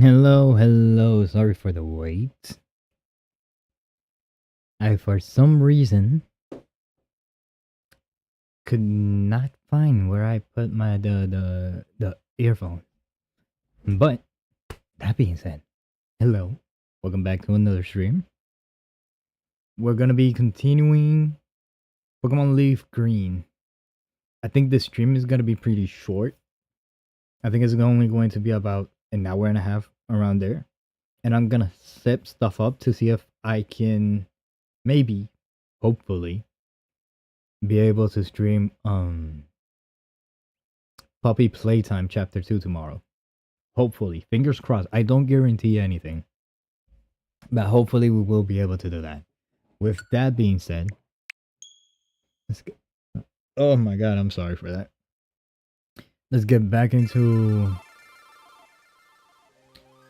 Hello. Sorry for the wait. I, for some reason, could not find where I put my the earphone. But that being said, hello, welcome back to another stream. We're gonna be continuing Pokemon Leaf Green. I think this stream is gonna be pretty short. I think it's only going to be about an hour and a half around there, and I'm gonna set stuff up to see if I can maybe, hopefully, be able to stream Puppy Playtime Chapter 2 tomorrow. Hopefully. Fingers crossed. I don't guarantee anything. But hopefully we will be able to do that. With that being said, let's get, oh my god, I'm sorry for that. Let's get back into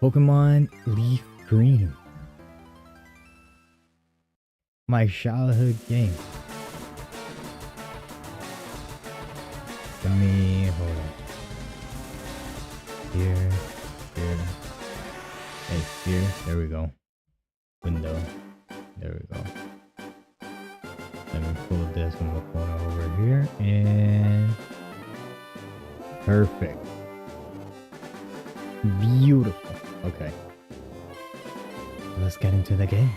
Pokemon Leaf Green. My childhood game. Let me hold on. Here. Hey, here. There we go. Window. There we go. Let me pull this from the corner over here and perfect. Beautiful. Okay. Let's get into the game.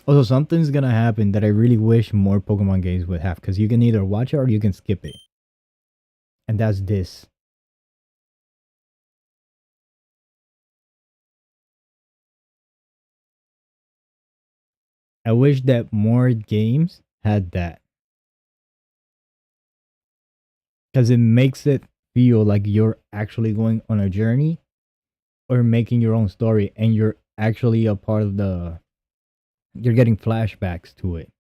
Also, something's gonna happen that I really wish more Pokemon games would have, because you can either watch it or you can skip it. And that's this. I wish that more games had that. Because it makes it feel like you're actually going on a journey or making your own story, and you're actually a part of the... You're getting flashbacks to it.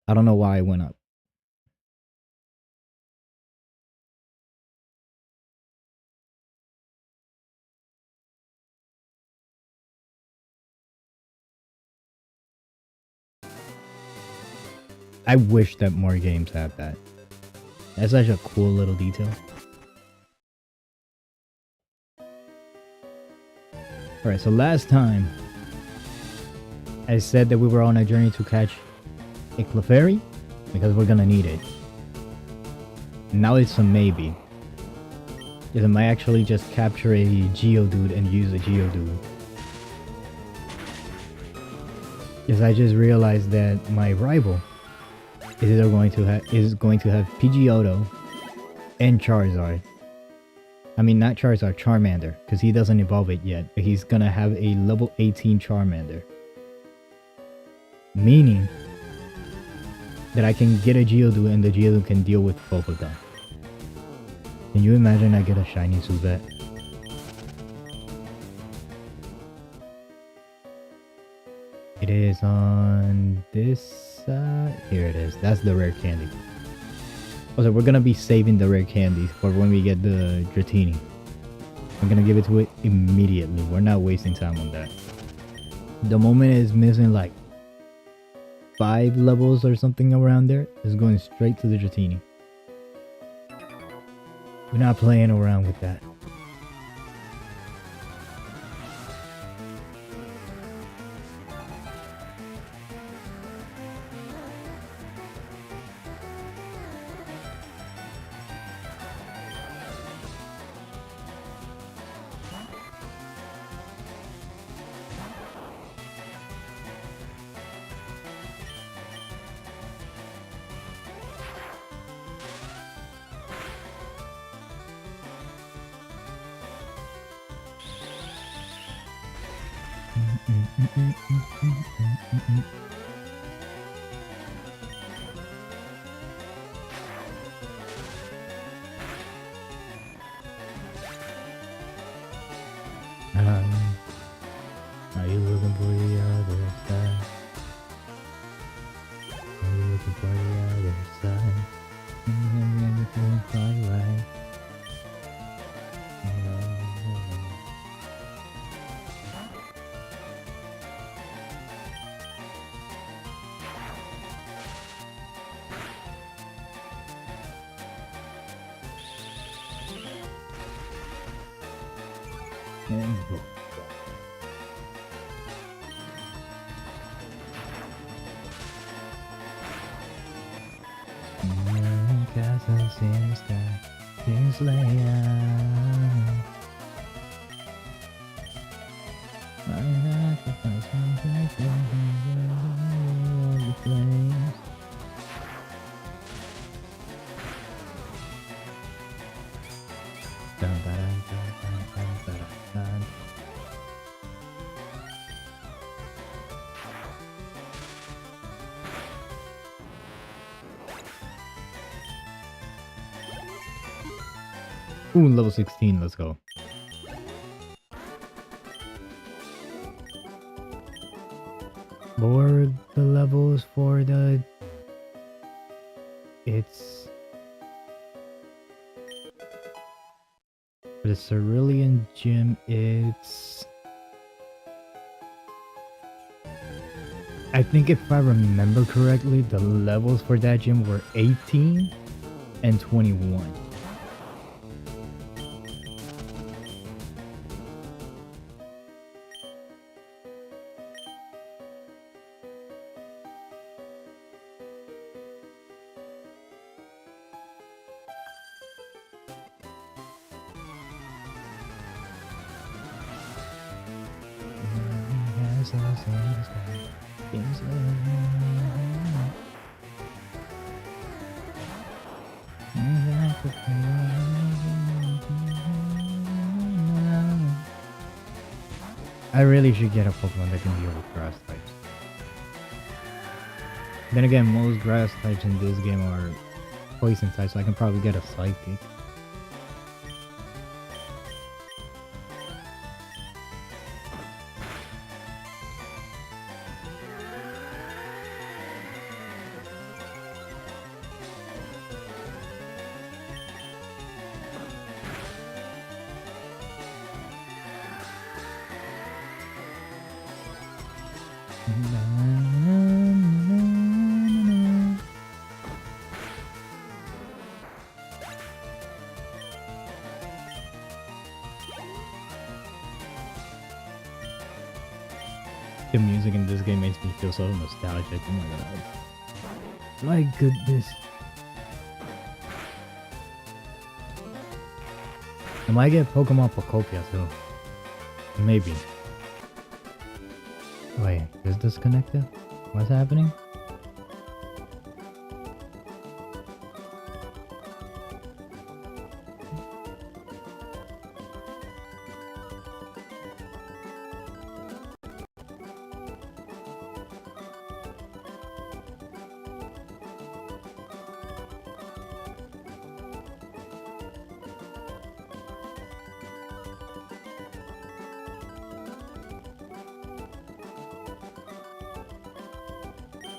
I don't know why it went up. I wish that more games had that. That's such a cool little detail. Alright, so last time I said that we were on a journey to catch a Clefairy because we're gonna need it. Now it's a maybe. Because I might actually just capture a Geodude and use a Geodude. Because I just realized that my rival is going to have Pidgeotto and Charizard. I mean, not Charizard, Charmander, because he doesn't evolve it yet, but he's gonna have a level 18 Charmander. Meaning that I can get a Geodude and the Geodude can deal with both of them. Can you imagine I get a shiny Zubat? It is on this side. Here it is. That's the rare candy. Also, we're gonna be saving the rare candies for when we get the Dratini. I'm gonna give it to it immediately. We're not wasting time on that. The moment it is missing like 5 levels or something around there, it's going straight to the Dratini. We're not playing around with that. Are you looking for the other side? Are you looking for the other side? Everything quite right. Castles in the sky, King's Leia. I sacrifice my the flames. Dun, dun, dun, dun, dun, dun, dun. Ooh, level 16, let's go. What were the levels for the... It's... For the Cerulean Gym, it's... I think if I remember correctly, the levels for that gym were 18 and 21. I really should get a Pokemon that can deal with grass types. Then again, most grass types in this game are poison types, so I can probably get a Psychic. The music in this game makes me feel so nostalgic. Oh my god. My goodness. I might get Pokemon Pocopia too. Maybe. Wait, is this connected? What's happening?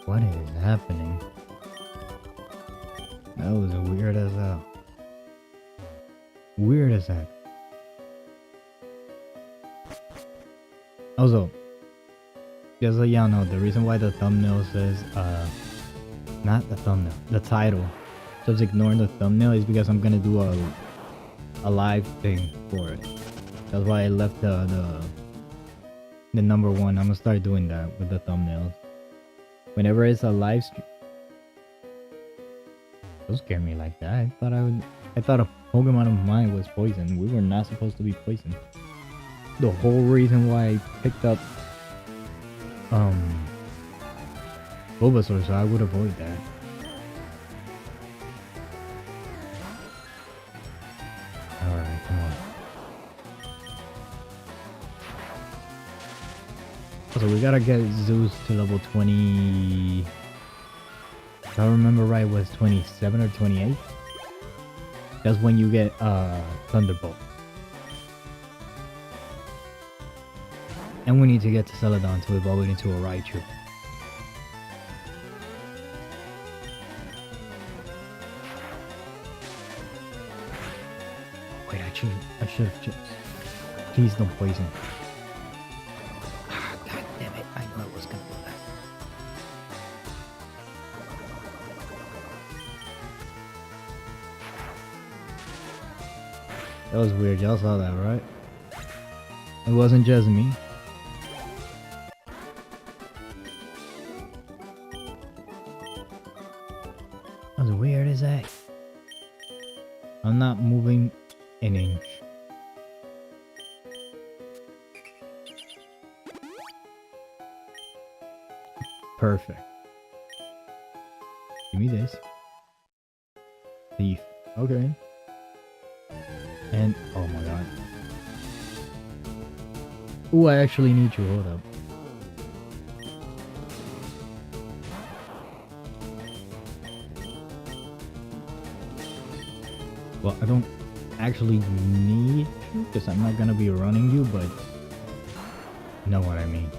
What is happening? That was weird as hell. Weird as heck. Also, just so y'all know, the reason why the thumbnail says, not the thumbnail, the title, just ignoring the thumbnail is because I'm gonna do a live thing for it. That's why I left the number one. I'm gonna start doing that with the thumbnails. Whenever it's a live stream. Don't scare me like that. I thought a Pokemon of mine was poison. We were not supposed to be poisoned. The whole reason why I picked up Bulbasaur, so I would avoid that. Alright, come on. So we gotta get Zeus to level 20. If I remember right, was 27 or 28. That's when you get Thunderbolt. And we need to get to Celadon to evolve it into a Raichu. Wait, I should have just... Please don't poison. Ah, god damn it, I knew I was gonna do that. That was weird, y'all saw that, right? It wasn't just me. How weird is that? I'm not moving an inch. Perfect. Give me this. Leaf. Okay. And oh my god. Ooh, I actually need you. Hold up. Well, I don't actually need you because I'm not gonna be running you, but you know what I mean.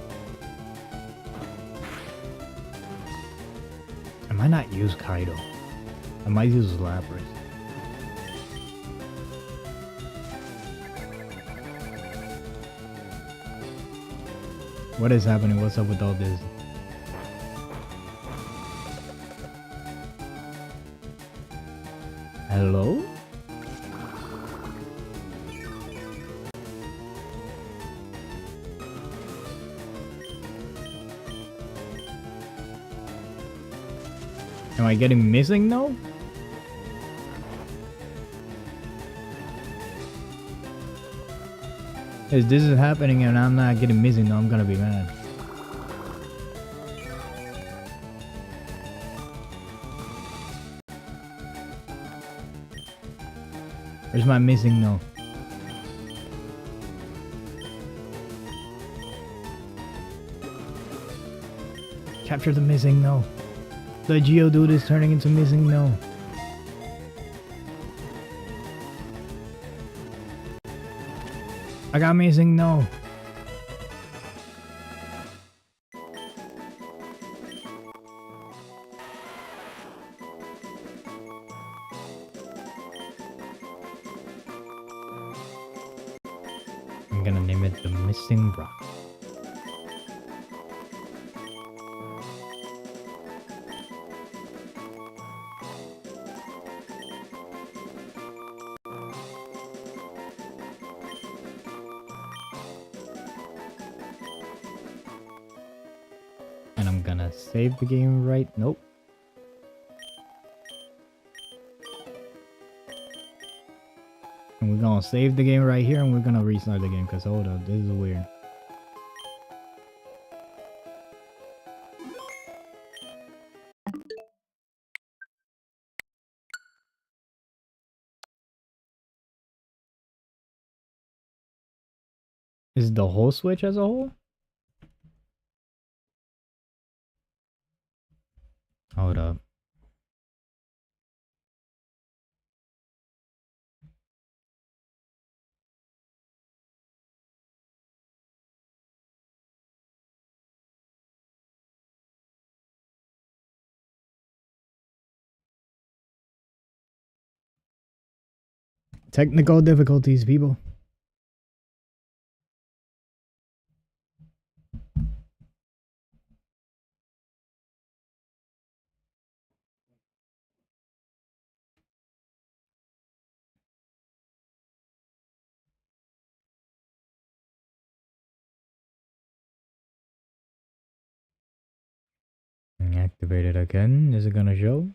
I might not use Kaido. I might use Lapras. What is happening? What's up with all this? Hello? Am I getting missing now? If this is happening and I'm not getting missing now, I'm gonna be mad. Where's my missing no? Capture the missing no. The Geodude is turning into missing no. I got missing no. I'm gonna name it the Missing Rock. And I'm gonna save the game right. Nope. And we're gonna save the game right here and we're gonna restart the game because hold up, this is weird. Is the whole Switch as a whole? Hold up. Technical difficulties, people. Activate it again. Is it gonna show?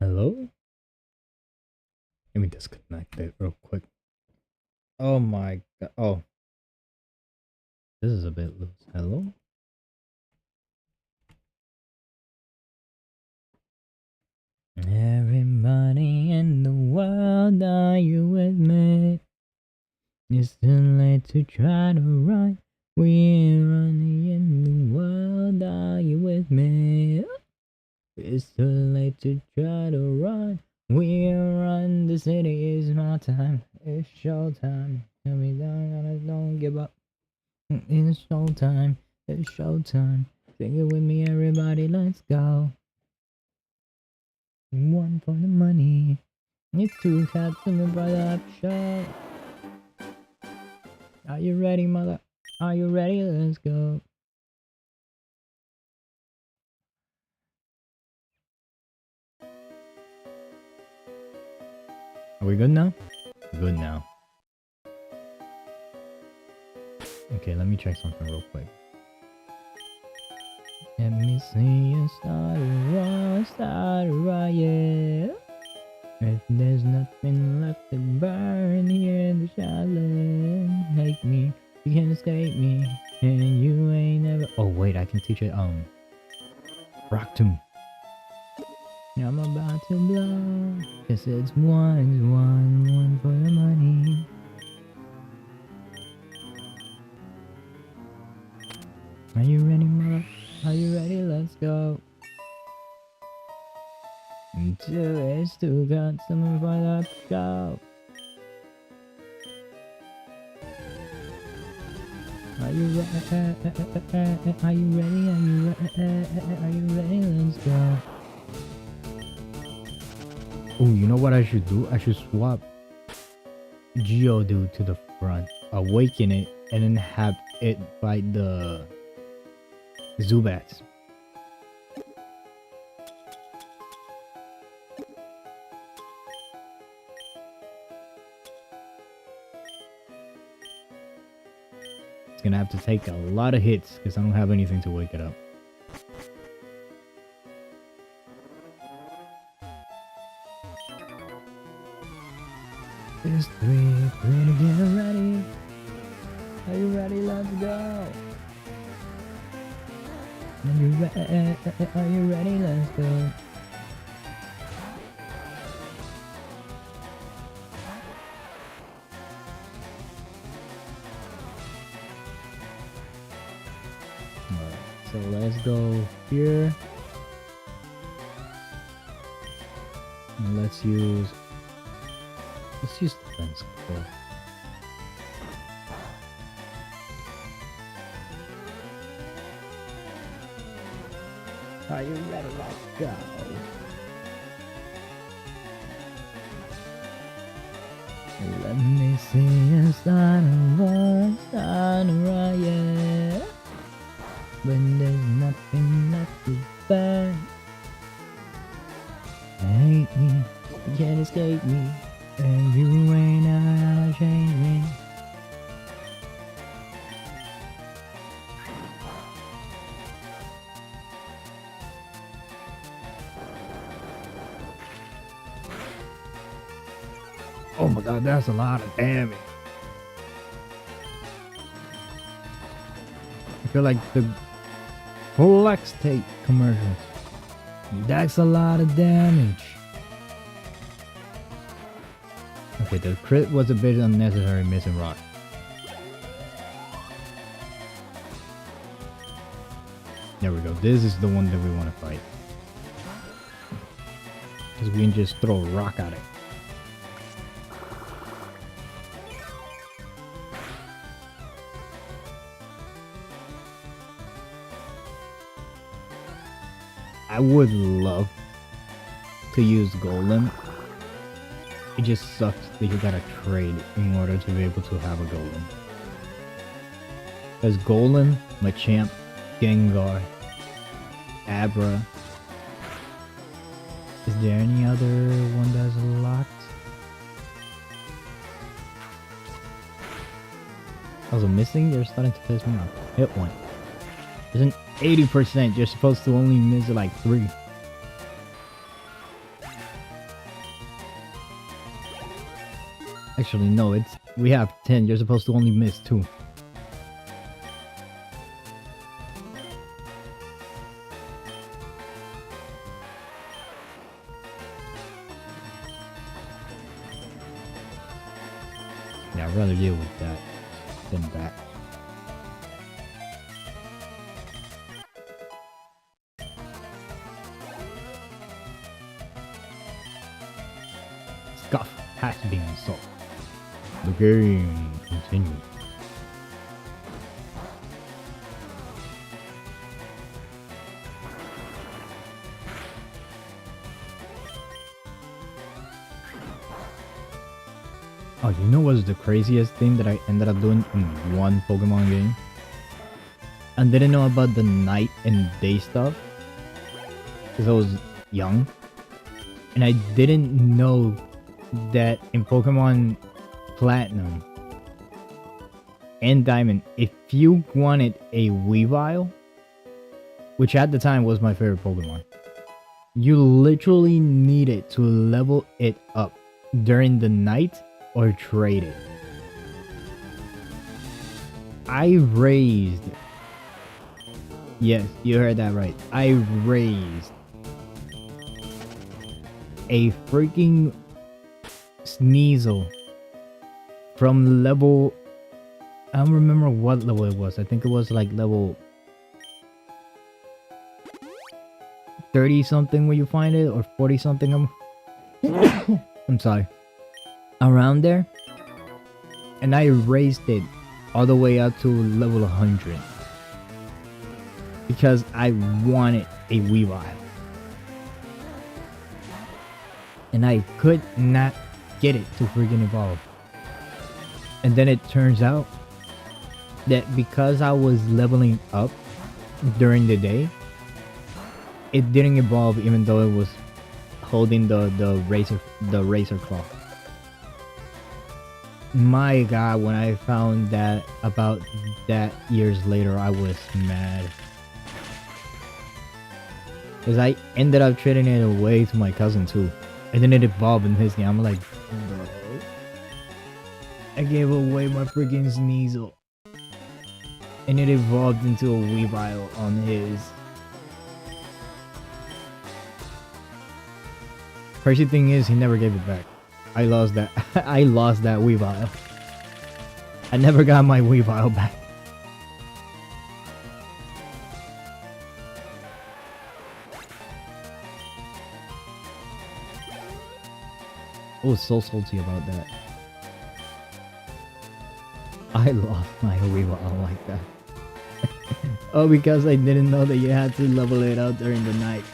Hello? Let me disconnect it real quick. Oh my god. Oh. This is a bit loose. Hello? Everybody in the world, are you with me? It's too late to try to run. We're running in the world, are you with me? It's too late to try to run. We're on the city, it's my time. It's showtime. Tell me down and I don't give up. It's showtime. It's showtime. Sing it with me, everybody, let's go. One for the money. It's two cats in the brother show. Are you ready, mother? Are you ready? Let's go. Are we good now? Good now. Okay, let me check something real quick. Let me see you start a riot. If there's nothing left to burn here in the challenge, take me, you can't escape me, and you ain't never. Oh wait, I can teach it. Rock tune. I'm about to blow, 'cause it's one for the money. Are you ready, mother? Are you ready? Let's go. 2 is to got someone for the show. Are you ready? Are you ready? Are you ready? Let's go. Oh, you know what I should do? I should swap Geodude to the front, awaken it, and then have it fight the Zubats. It's gonna have to take a lot of hits because I don't have anything to wake it up. There's three to get ready. Are you ready? Let's go. Are you ready? Let's go. Alright, so let's go here. And let's use defense control. Are you ready? Let's go. Let me see you start a riot. When there's nothing left to burn. Hate me, you can't escape me, and you ain't never gonna change me. Oh my god, that's a lot of damage. I feel like the Flex Tape commercials. That's a lot of damage. Okay, the crit was a bit unnecessary missing rock. There we go. This is the one that we want to fight. Because we can just throw a rock at it. I would love to use Golem. It just sucks that you gotta trade in order to be able to have a Golem. Because Golem, Machamp, Gengar, Abra. Is there any other one that's locked? Also missing? You're starting to piss me off. Hit one. There's an 80%. You're supposed to only miss like 3. Actually, no, we have 10. You're supposed to only miss 2. Yeah, I'd rather deal with that than that. Scuff has been solved. The game continues. Oh, you know what's the craziest thing that I ended up doing in one Pokemon game? I didn't know about the night and day stuff because I was young, and I didn't know that in Pokemon Platinum and Diamond, if you wanted a Weavile, which at the time was my favorite Pokemon, you literally needed to level it up during the night or trade it. I raised, yes, you heard that right, I raised a freaking Sneasel from level, I don't remember what level it was. I think it was like level 30 something where you find it, or 40 something. I'm sorry, around there, and I raised it all the way up to level 100 because I wanted a Weavile, and I could not get it to freaking evolve. And then it turns out that because I was leveling up during the day, it didn't evolve even though it was holding the razor claw. My god, when I found that about that years later, I was mad. Because I ended up trading it away to my cousin too. And then it evolved in his game. I'm like, bro, I gave away my freaking Sneasel. And it evolved into a Weavile on his. Crazy thing is, he never gave it back. I lost that. I lost that Weavile. I never got my Weavile back. I was so salty about that. I lost my Weavile like that. Oh, because I didn't know that you had to level it out during the night.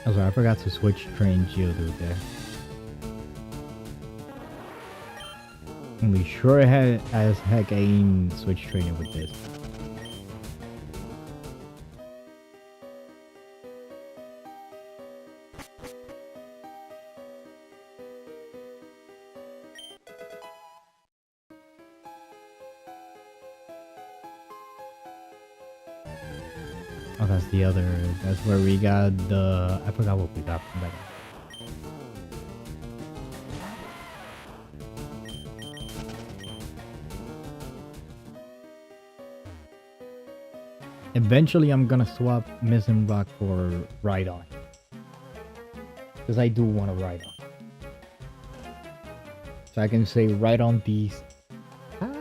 I'm sorry, I forgot to switch train Geodude there. And we sure as heck ain't switch training with this. Oh, that's the other. That's where we got the. I forgot what we got from that. Eventually, I'm gonna swap Missing Rock for Rhydon. Because I do want a Rhydon. So I can say Rhydon Beast. Ah.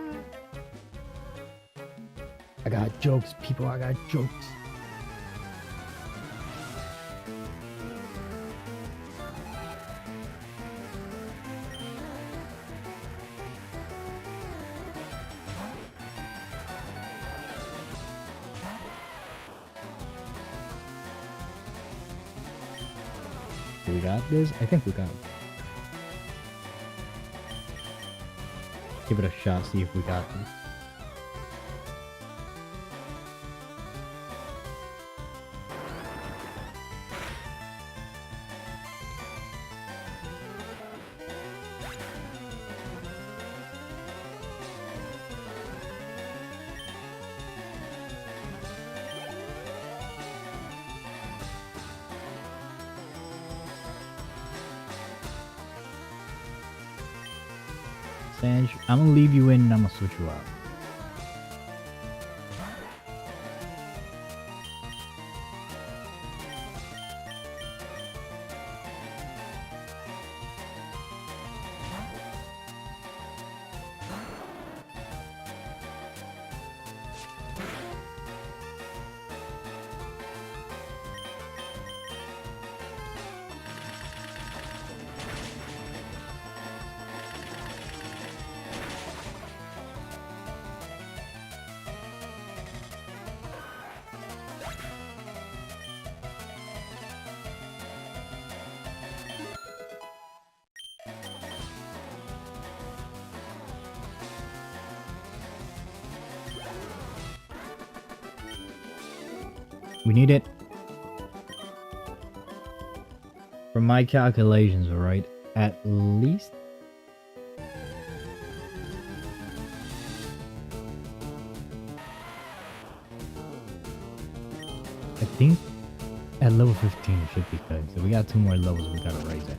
I got jokes, people. I got jokes. We got this? I think we got it. Give it a shot, see if we got this. Sanj, I'm gonna leave you in and I'm gonna switch you out. We need it. From my calculations, alright, at least I think at level 15 it should be good. So we got 2 more levels we gotta raise it.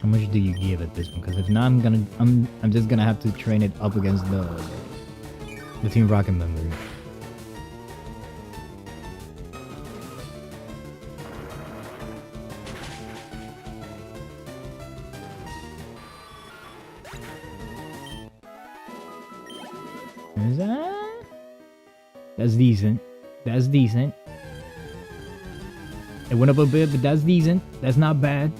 How much do you give at this one? Because if not, I'm just gonna have to train it up against the Team Rocket members. Is that? That's decent. That's decent. It went up a bit, but that's decent. That's not bad.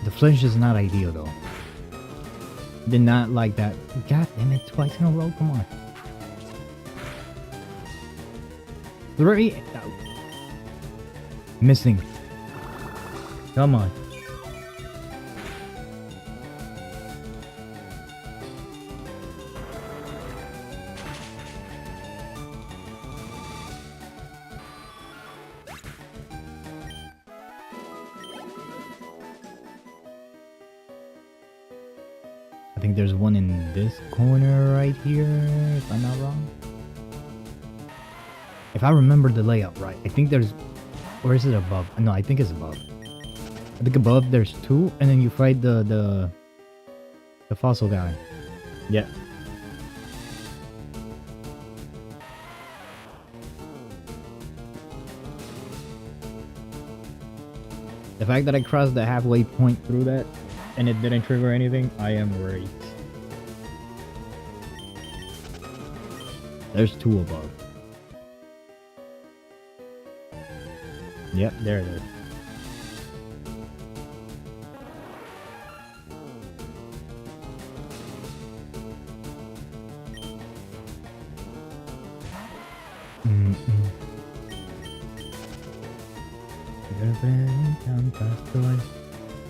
The flinch is not ideal though. Did not like that. God damn it, twice in a row, come on. 3. Missing. Come on. I think there's one in this corner right here, if I'm not wrong. If I remember the layout right, I think there's... Or is it above? No, I think it's above. I think above there's 2, and then you fight the fossil guy. Yeah. The fact that I crossed the halfway point through that and it didn't trigger anything, I am worried. There's 2 above. Yep, there it is. Le pregunté a un pastor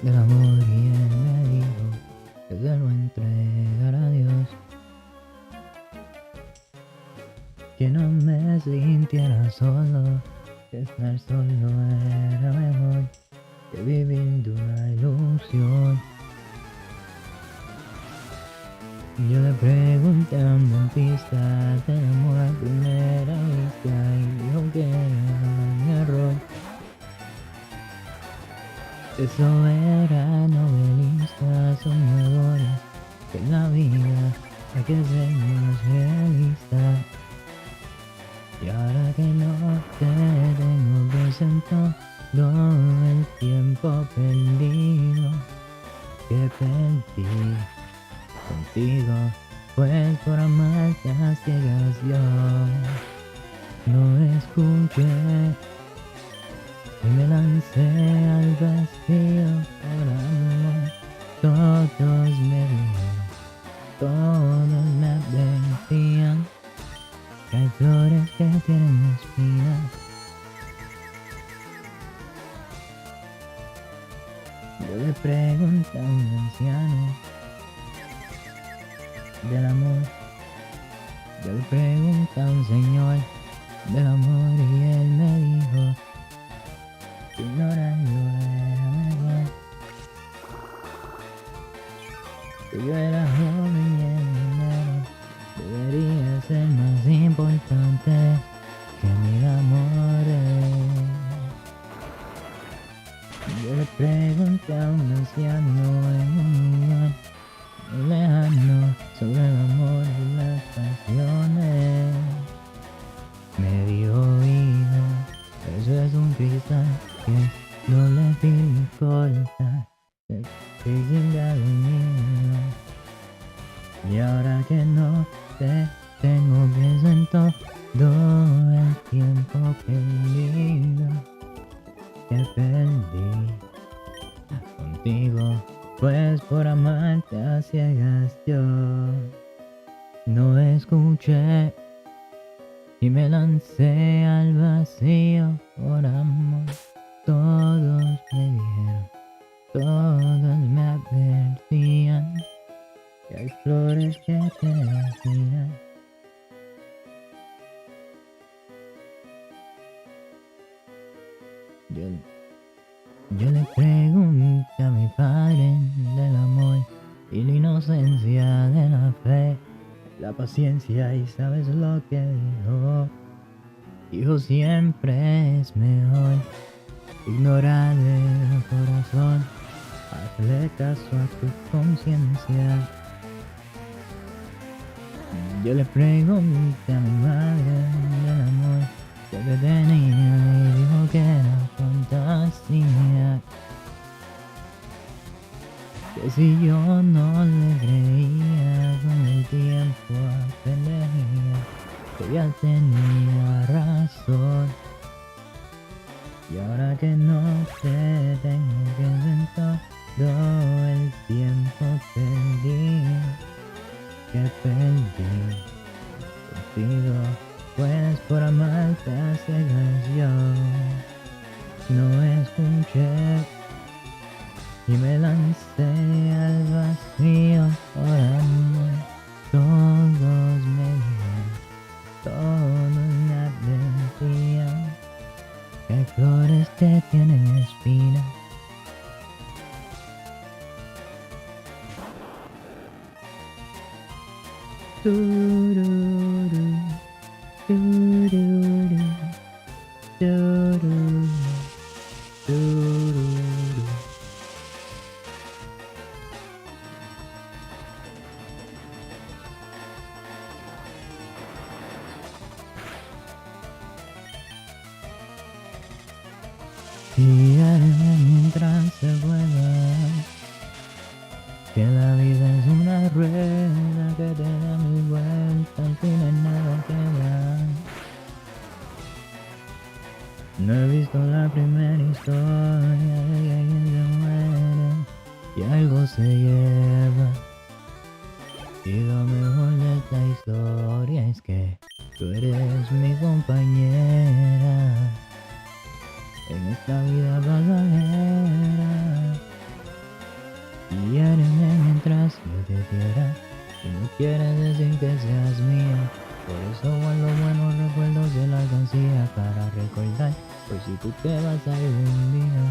del amor y él me dijo que se lo entregara a Dios. Que no me sintiera solo, que estar solo era mejor que vivir de una ilusión. Yo le pregunté a un dentista del amor a primera vista y dijo que era mi error. Eso era novelista, soñadores, que la vida hay que ser más realista. Y ahora que no te tengo presente todo el tiempo perdido que perdí contigo, pues por amarte a ciegas yo no escuché y me lancé al vacío por amor. Todos me vieron, todos me decían que hay flores que tienen espinas. Yo le pregunté a un anciano del amor. Yo le pregunté a un señor del amor y él me dijo que ignorarlo era mejor. Que yo era joven y el dinero debería ser más importante que mil amores. Yo le pregunté a un anciano en un lugar muy lejano sobre el amor y las pasiones. Me dijo, hijo, eso es un cristal que no le importa, que llega lo mío. Y ahora que no te tengo presente todo el tiempo perdido que perdí contigo, Pues por amarte a ciegas yo no escuché y me lancé al vacío por amor. Todos me dijeron, todos me advertían que hay flores que tienen espinas. Yo le pregunté a mi padre del amor y la inocencia de la fe, la paciencia, y sabes lo que dijo. Dijo siempre es mejor ignorar el corazón, hazle caso a tu conciencia. Yo le pregunté a mi madre del amor que tenía y dijo que era fantasía, que si yo no le creía con el tiempo aprendería que ya tenía razón. Y ahora que no te tengo que sentar todo el tiempo perdí, que perdí contigo, pues por amarte a ciegas yo no escuché y me lancé al vacío por amor. Todos me dijeron, todos me advertían que hay flores que tienen espinas. Tururú, tururú, tururú, tururú. Y mientras se pueda, que la vida es una rueda que te da mil vueltas, al final nada queda. No he visto la primera historia de que alguien se muere y algo se lleva. Y lo mejor de esta historia es que tú eres mi compañera en esta vida pasajera. Y quiéreme mientras yo te quiera, y no quieres decir que seas mía. Por eso guardo buenos recuerdos de la alcancía para recordar, por si tú te vas a ir un día.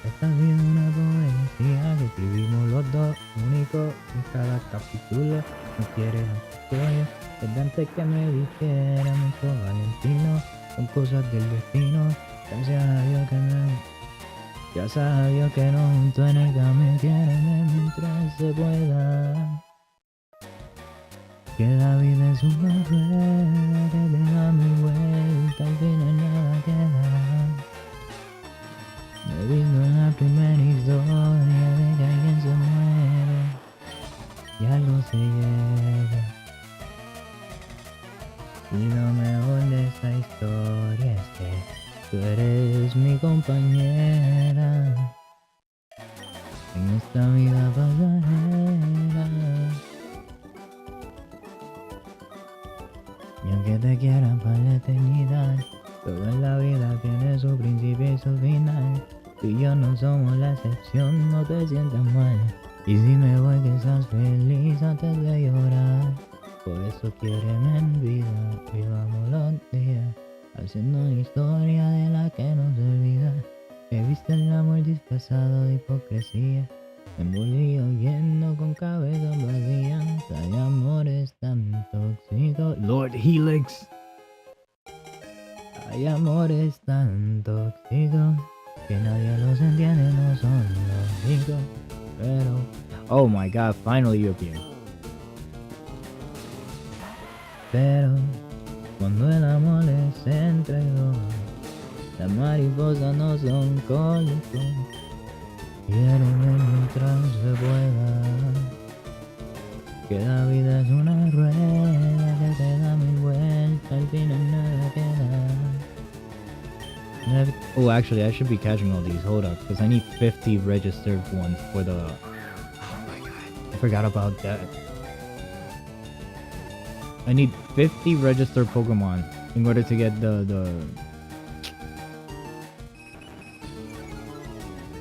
Esta ha sido una poesía que escribimos los dos, único en cada capítulo. No quieres historia, desde antes que me dijera mucho Valentino, son cosas del destino. Gracias a Dios ya sabía que no junto en el camino, quiéreme mientras se pueda. Que la vida es una rueda que te da mil vueltas, al final nada queda. No he visto la primera historia de que alguien se muere y algo se lleva. Y lo mejor de esta historia es que tú eres mi compañera en esta vida pasajera. Y aunque te quieran para la eternidad, todo en la vida tiene su principio y su final. Tú y yo no somos la excepción, no te sientas mal. Y si me voy que seas feliz antes de llorar. Por eso quiéreme en vida, vivamos los días, haciendo una historia de la que no se olvida. He visto el amor disfrazado de hipocresía, envolvido huyendo con cabezas vacías. Hay amores tan tóxicos, Lord Helix. Hay amores tan tóxicos que nadie los entiende, no son lógicos. Pero, oh my god, finally you appear. Pero cuando el amor es entre dos, las mariposas no son cólicos. Quiéreme mientras se pueda, que la vida es una rueda que te da mil vueltas, al final nada queda. Oh, actually, I should be catching all these. Hold up, because I need 50 registered ones for the I forgot about that. I need 50 registered Pokemon in order to get the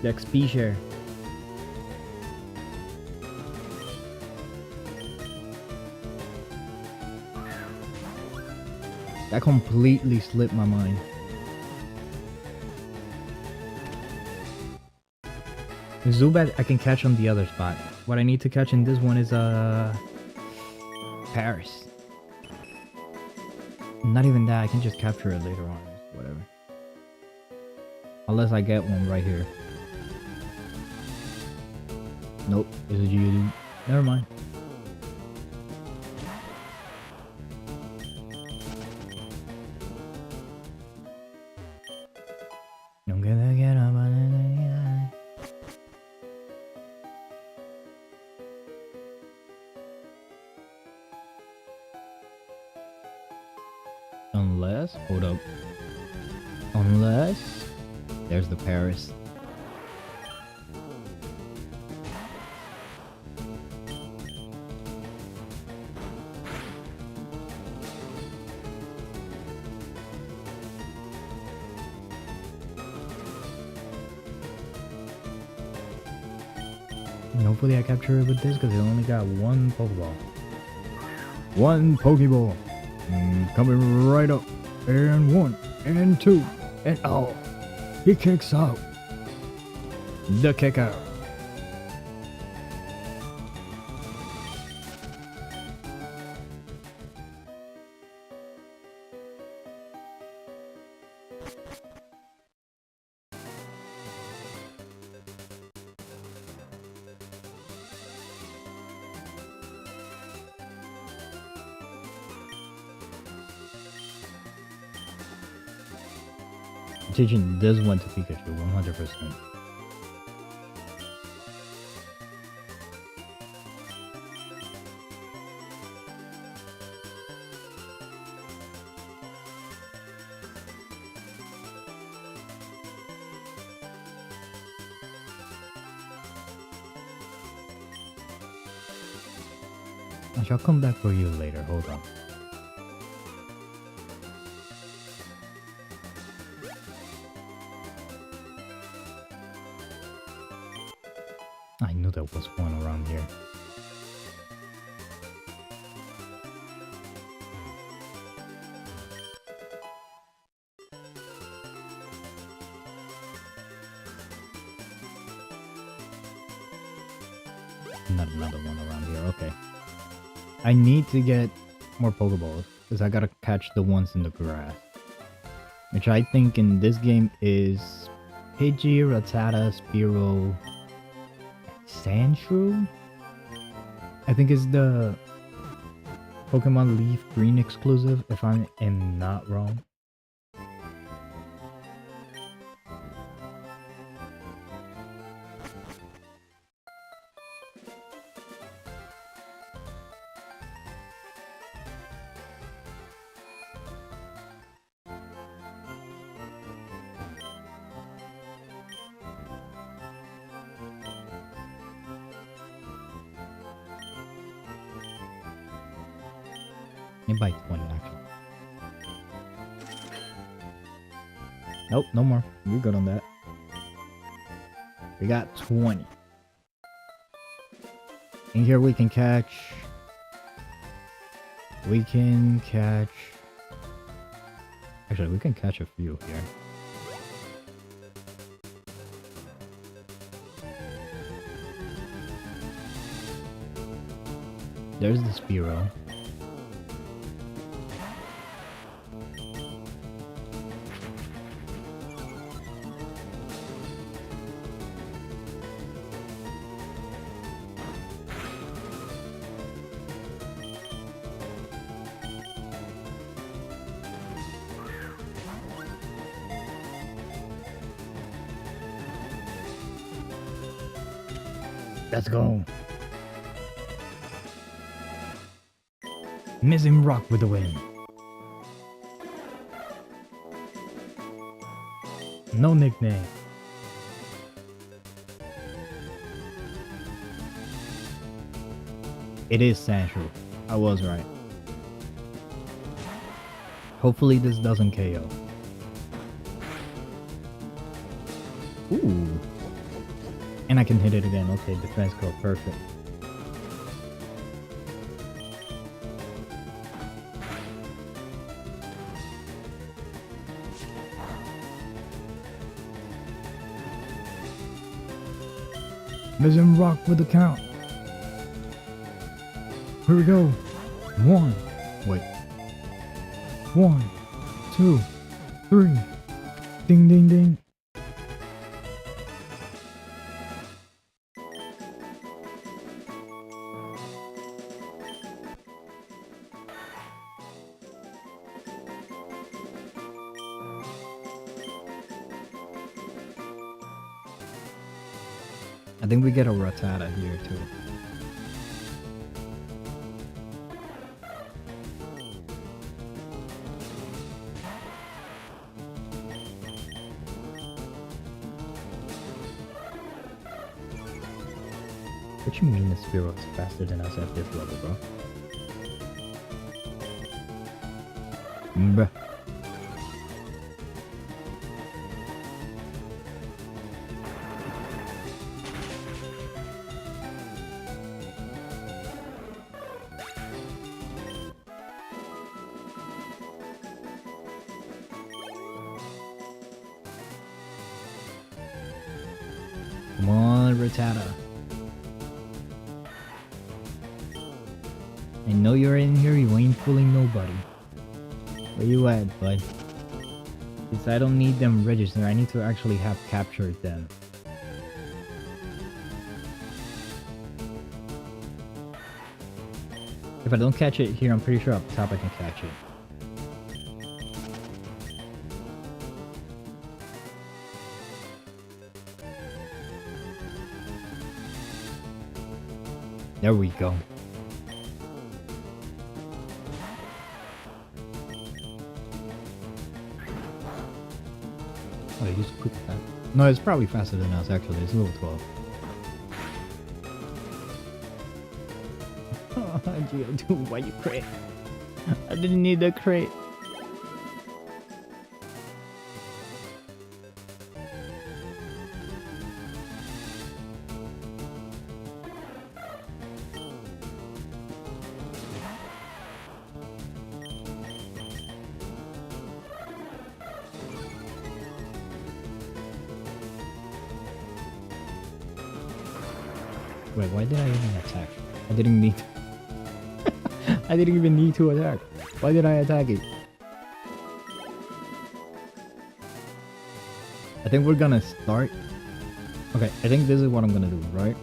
XP share. That completely slipped my mind. Zubat I can catch on the other spot. What I need to catch in this one is Paris. Not even that, I can just capture it later on. Whatever. Unless I get one right here. Nope, it's a Geodude. Never mind. I'm gonna get up on it. Unless, hold up. Unless, there's the Paris. Hopefully I capture it with this because it only got one Pokeball. One Pokeball. Coming right up. And 1, and 2, and oh. He kicks out. The kick out. Teaching this one to Pikachu 100%. I shall come back for you later, hold on. I knew there was one around here. Not another one around here, okay. I need to get more Pokeballs, because I gotta catch the ones in the grass. Which I think in this game is Pidgey, Rattata, Spearow, Sandshrew? I think is the Pokemon LeafGreen exclusive, if I am not wrong. Maybe by 20 actually. Nope, no more. You're good on that. We got 20. In here we can catch... Actually, we can catch a few here. There's the Spearow. Let's go. Missing rock with the wind. No nickname. It is Sandshrew. I was right. Hopefully this doesn't KO. Ooh. And I can hit it again. Okay, defense go perfect. Doesn't rock with the count. Here we go. 1. Wait. 1, 2, 3. Ding, ding, ding. I think we get a Rattata here too. What you mean the Spearow is faster than us at this level, bro? Bruh. Come on, Rattata. I know you're in here, you ain't fooling nobody. Where you at, bud? Because I don't need them registered, I need to actually have captured them. If I don't catch it here, I'm pretty sure up top I can catch it. There we go. Oh, he's quick attack. No, it's probably faster than us actually. It's level 12. Oh, Geo2, why you crit? I didn't need the crit. Wait, why did I even attack? I didn't need I didn't even need to attack. Why did I attack it? I think we're gonna start. Okay, I think this is what I'm gonna do, right?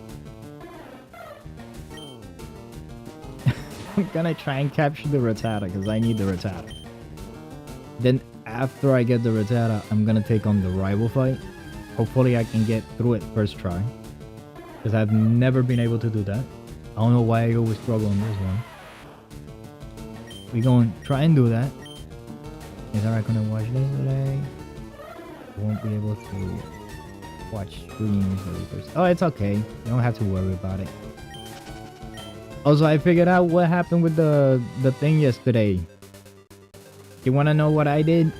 I'm gonna try and capture the Rattata because I need the Rattata. Then after I get the Rattata, I'm gonna take on the rival fight. Hopefully I can get through it first try. Because I've never been able to do that. I don't know why I always struggle on this one. We gonna try and do that. Is alright gonna watch this today? Won't be able to watch streams or first. Oh, it's okay. You don't have to worry about it. Also, I figured out what happened with the thing yesterday. You wanna know what I did?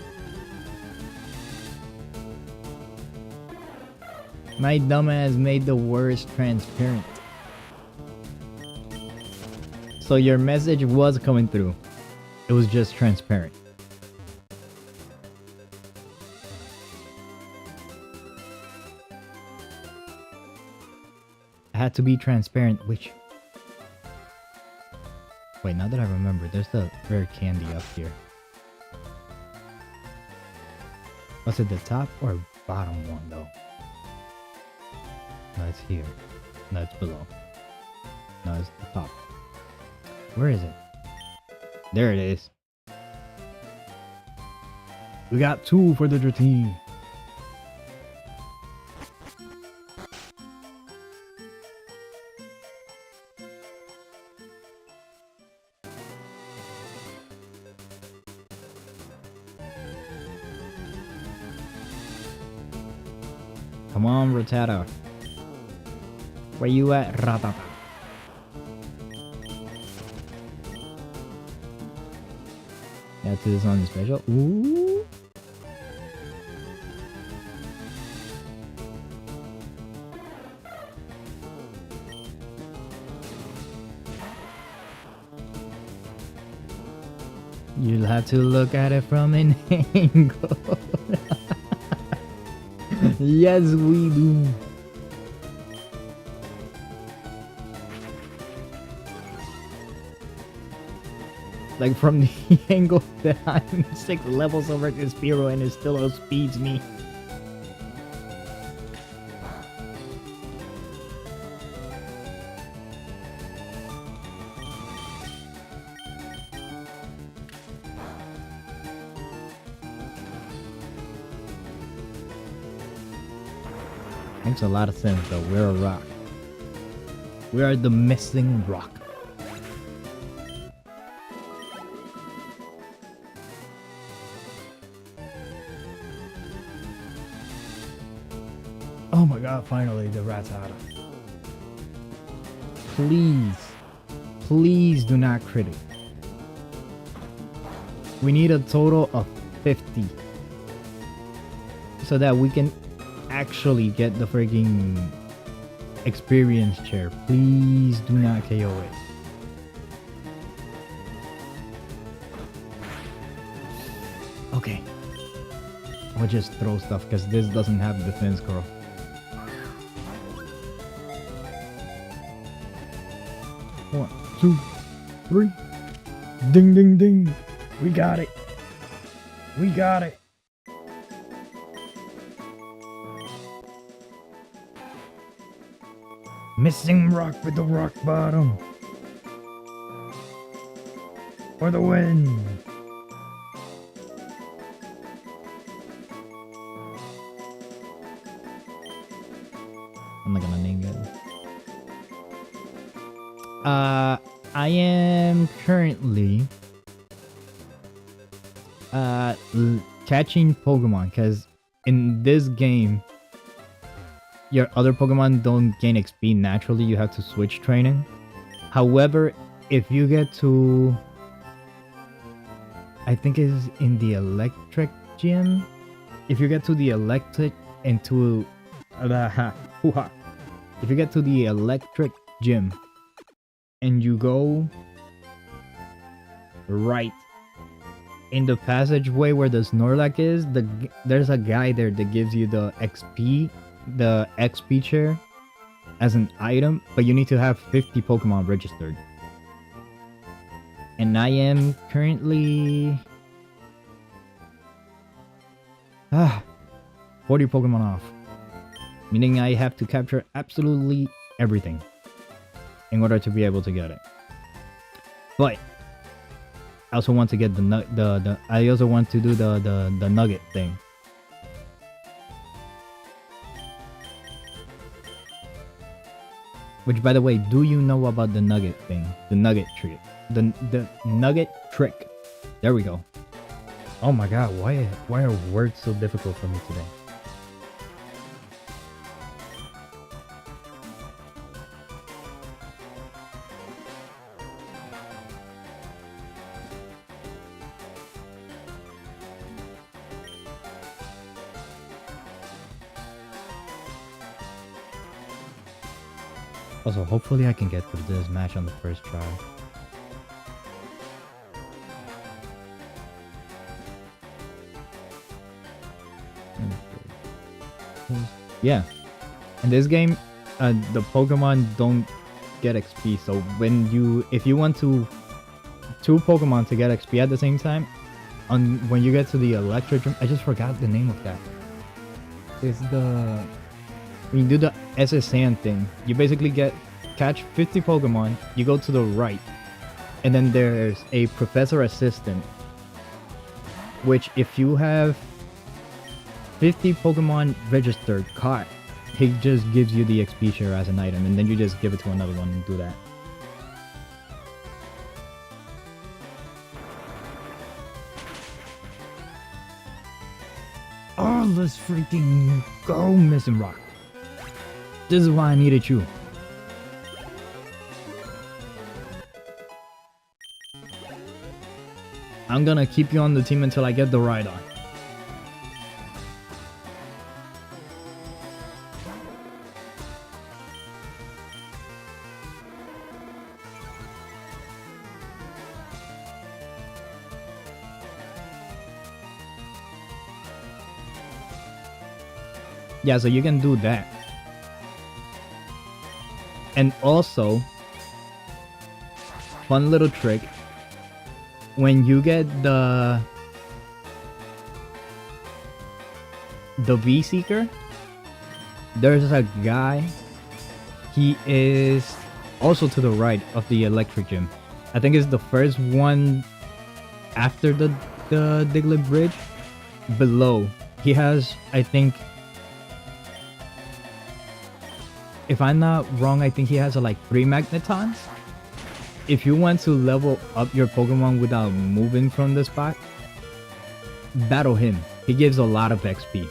My dumbass made the words transparent. So your message was coming through. It was just transparent. I had to be transparent, which... Wait, now that I remember, there's the rare candy up here. Was it the top or bottom one, though? No, it's here. No, it's below. No, it's the top. Where is it? There it is. We got 2 for the Dratini. Come on, Rattata. Where you at, Rattata? Yeah, to this on special. Ooh. You'll have to look at it from an angle. Yes, we do. Like from the angle that I'm 6 levels over this hero and it still outspeeds me. Makes a lot of sense though. We're a rock. We are the missing rock. Oh my god, finally the rat's out of. Please. Please do not crit it. We need a total of 50. So that we can actually get the freaking experience chair. Please do not KO it. Okay. I'll just throw stuff because this doesn't have defense curl. One, two, three. Ding, ding, ding. We got it. We got it. Missing rock with the rock bottom. For the win. I'm not gonna name it. I am currently catching Pokemon because in this game your other Pokemon don't gain XP naturally. You have to switch training. However, if you get to, I think it's in the electric gym. If you get to the electric if you get to the electric gym and you go right in the passageway where the Snorlax is, there's a guy there that gives you the XP chair as an item, but you need to have 50 Pokemon registered. And I am currently 40 Pokemon off. Meaning I have to capture absolutely everything in order to be able to get it. But I also want to get I also want to do the nugget thing. Which, by the way, do you know about the nugget thing? The nugget trick. The nugget trick. There we go. Oh my god, why are words so difficult for me today? Also, hopefully I can get through this match on the first try. Yeah. In this game, the Pokemon don't get XP, so if you want two Pokemon to get XP at the same time, when you get to the electric gym, I just forgot the name of that. It's when you do the SSN thing, you basically catch 50 Pokemon, you go to the right, and then there's a professor assistant, which if you have 50 Pokemon registered caught, he just gives you the XP share as an item, and then you just give it to another one and do that. Oh, let's freaking go, Missing Rock. This is why I needed you. I'm gonna keep you on the team until I get the ride on. Yeah, so you can do that. And also, fun little trick, when you get the V-Seeker, there's a guy, he is also to the right of the electric gym. I think it's the first one after the Diglett Bridge. Below, he has, I think, if I'm not wrong, I think he has like 3 magnetons. If you want to level up your Pokemon without moving from the spot, battle him. He gives a lot of XP.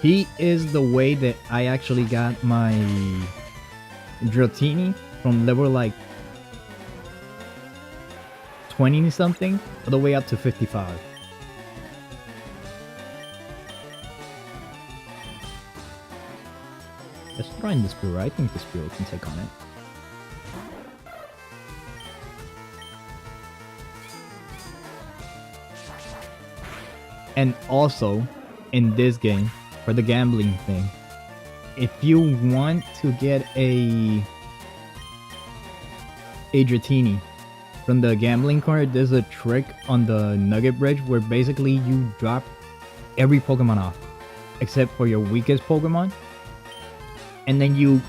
He is the way that I actually got my Dratini from level like 20 something all the way up to 55. Let's try in the Spearow. I think the Spearow can take on it. And also, in this game, for the gambling thing, if you want to get a Dratini from the gambling card, there's a trick on the Nugget Bridge where basically you drop every Pokemon off except for your weakest Pokemon, and then you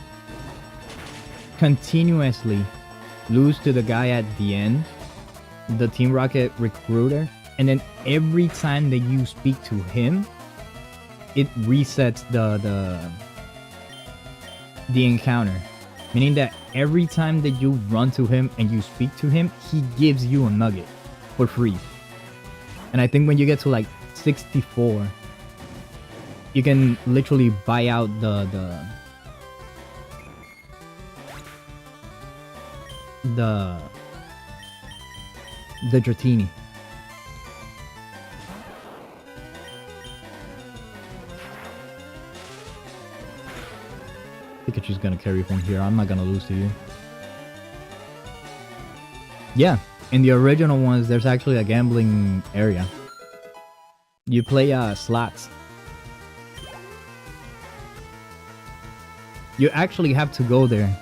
continuously lose to the guy at the end, the Team Rocket recruiter, and then every time that you speak to him, it resets the encounter, meaning that every time that you run to him and you speak to him, he gives you a nugget for free. And I think when you get to like 64, you can literally buy out the Dratini. Pikachu's gonna carry from here. I'm not gonna lose to you. Yeah, in the original ones, there's actually a gambling area. You play slots. You actually have to go there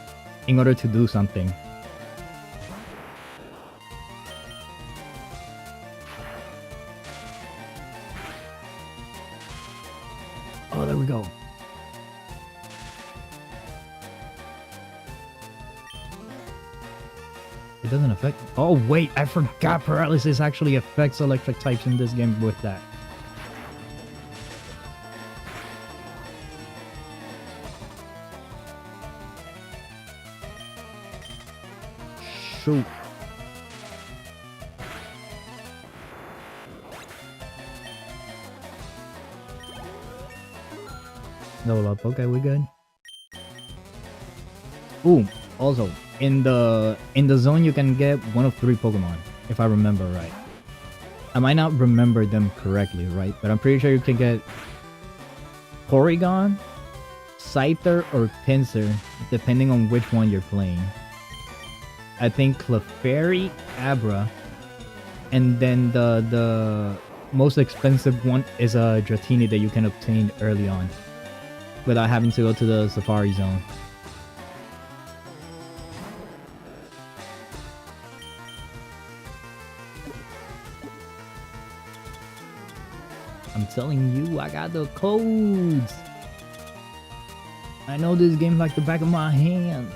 in order to do something. Oh, there we go. It doesn't affect... Oh, wait, I forgot paralysis actually affects electric types in this game with that. Shoot. Level up. Okay, we good. Ooh, also, in the zone you can get one of 3 Pokemon, if I remember right. I might not remember them correctly, right? But I'm pretty sure you can get Porygon, Scyther, or Pinsir, depending on which one you're playing. I think Clefairy, Abra, and then the most expensive one is a Dratini that you can obtain early on without having to go to the Safari Zone. I'm telling you, I got the codes. I know this game like the back of my hand.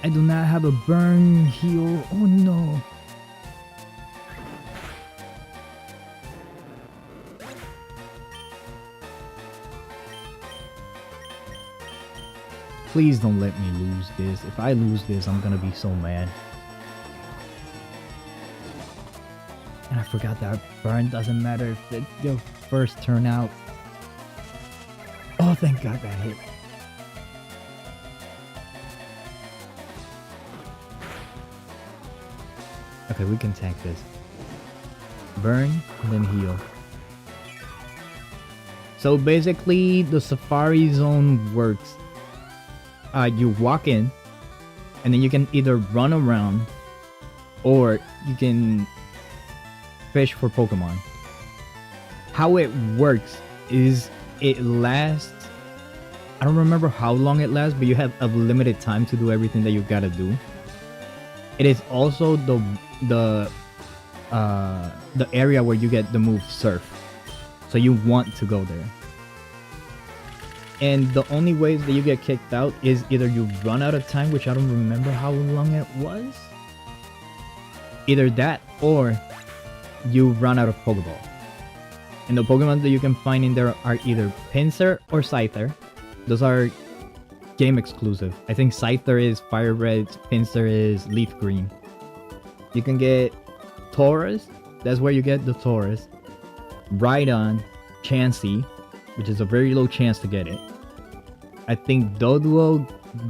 I do not have a burn heal. Oh no. Please don't let me lose this. If I lose this, I'm gonna be so mad. And I forgot that burn doesn't matter if it's your first turn out. Oh, thank God that hit. Okay, we can tank this. Burn, and then heal. So basically, the Safari Zone works. You walk in, and then you can either run around, or you can fish for Pokemon. How it works is it lasts. I don't remember how long it lasts, but you have a limited time to do everything that you gotta do. It is also the area where you get the move Surf, so you want to go there. And the only ways that you get kicked out is either you run out of time, which I don't remember how long it was. Either that, or you run out of Pokeball. And the Pokemon that you can find in there are either Pinsir or Scyther. Those are game exclusive. I think Scyther is Fire Red, Pinsir is LeafGreen. You can get Tauros, that's where you get the Tauros. Rhydon, Chansey, which is a very low chance to get it. I think Doduo,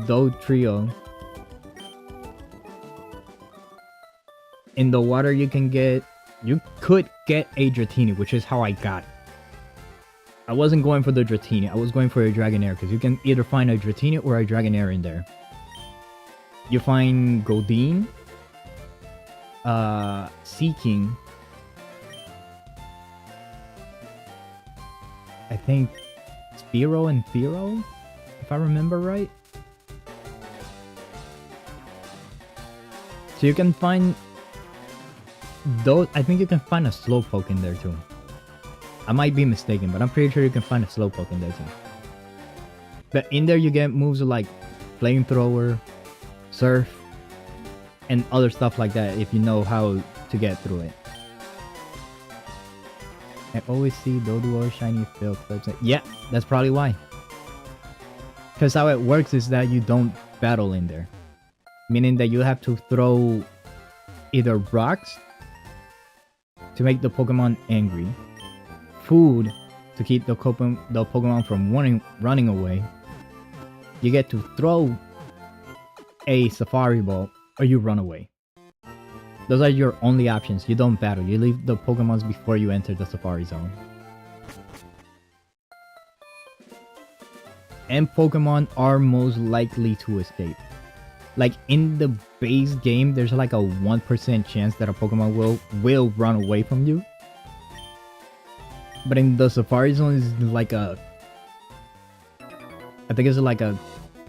Dodrio. In the water you could get a Dratini, which is how I got it. I wasn't going for the Dratini, I was going for a Dragonair, because you can either find a Dratini or a Dragonair in there. You find Goldeen, Seeking, I think Spearow and Fearow, if I remember right. So you can find those. I think you can find a Slowpoke in there too. I might be mistaken, but I'm pretty sure you can find a Slowpoke in there too. But in there you get moves like Flamethrower, Surf, and other stuff like that if you know how to get through it. I always see Doduo shiny fill clips. Yeah, that's probably why. Because how it works is that you don't battle in there. Meaning that you have to throw either rocks to make the Pokemon angry, food to keep the Pokemon from running away. You get to throw a Safari Ball, or you run away. Those are your only options. You don't battle. You leave the Pokemons before you enter the Safari Zone. And Pokemon are most likely to escape. Like in the base game, there's like a 1% chance that a Pokemon will run away from you. But in the Safari Zone is like I think it's like a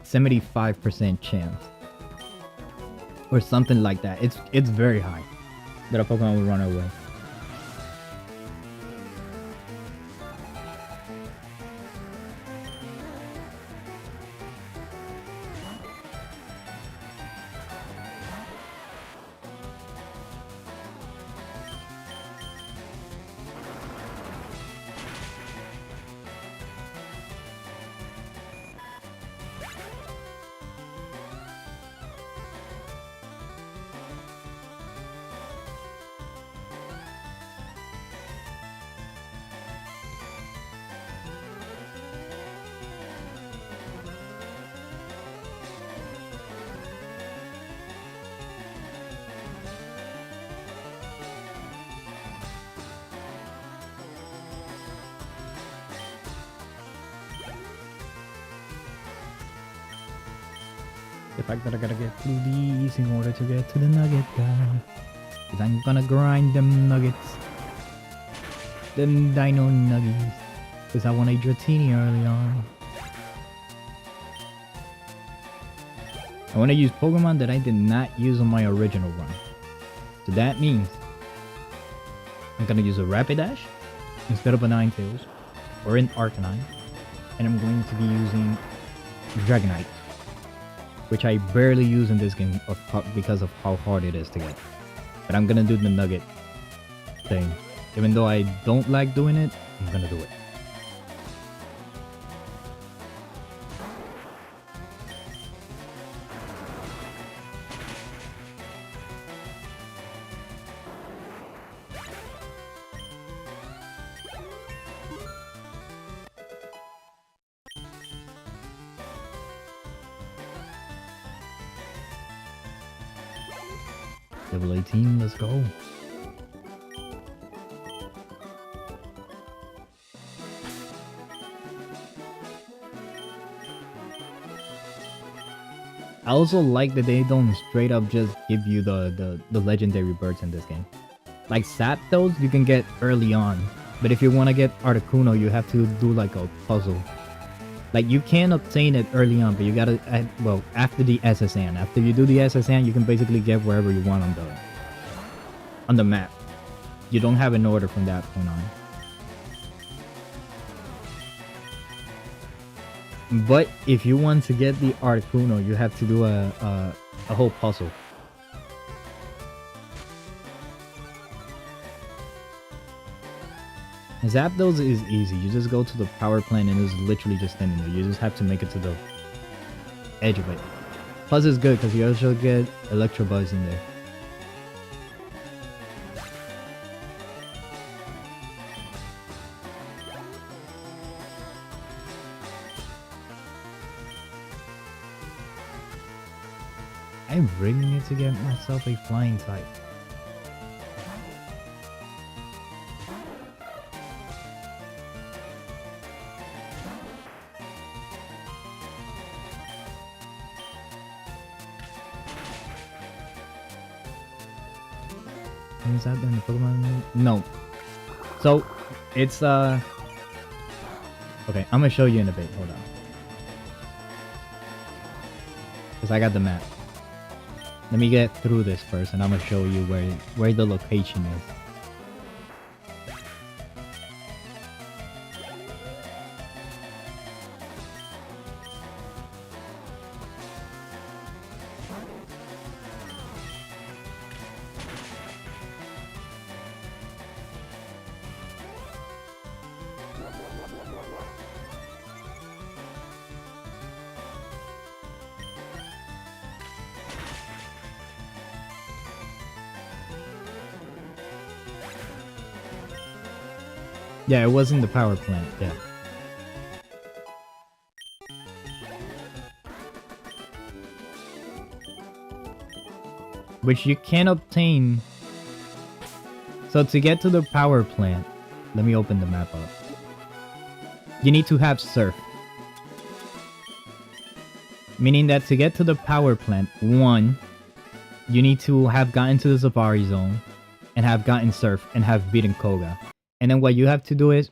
75% chance. Or something like that. It's very high that a Pokemon will run away. The fact that I gotta get through these in order to get to the nugget guy. Cause I'm gonna grind them nuggets. Them dino nuggies. Cause I want a Dratini early on. I want to use Pokemon that I did not use on my original run. So that means I'm gonna use a Rapidash instead of a Ninetales or an Arcanine. And I'm going to be using Dragonite, which I barely use in this game because of how hard it is to get. But I'm gonna do the nugget thing. Even though I don't like doing it, I'm gonna do it. Level 18, let's go. I also like that they don't straight up just give you the legendary birds in this game. Like Zapdos, you can get early on. But if you want to get Articuno, you have to do like a puzzle. Like you can obtain it early on, but you gotta, well, after the SSN. After you do the SSN, you can basically get wherever you want on the map. You don't have an order from that point on. But if you want to get the Articuno, you have to do a whole puzzle. Zapdos is easy. You just go to the power plant and it's literally just standing there. You just have to make it to the edge of it. Plus it's good because you also get Electabuzz in there. I really need to get myself a flying type. Is that in the Pokemon? No. So it's okay, I'm gonna show you in a bit. Hold on. Because I got the map. Let me get through this first and I'm gonna show you where the location is. Yeah, it was in the power plant, yeah. Which you can obtain. So to get to the power plant, let me open the map up. You need to have Surf. Meaning that to get to the power plant, one, you need to have gotten to the Safari Zone and have gotten Surf and have beaten Koga. And then what you have to do is...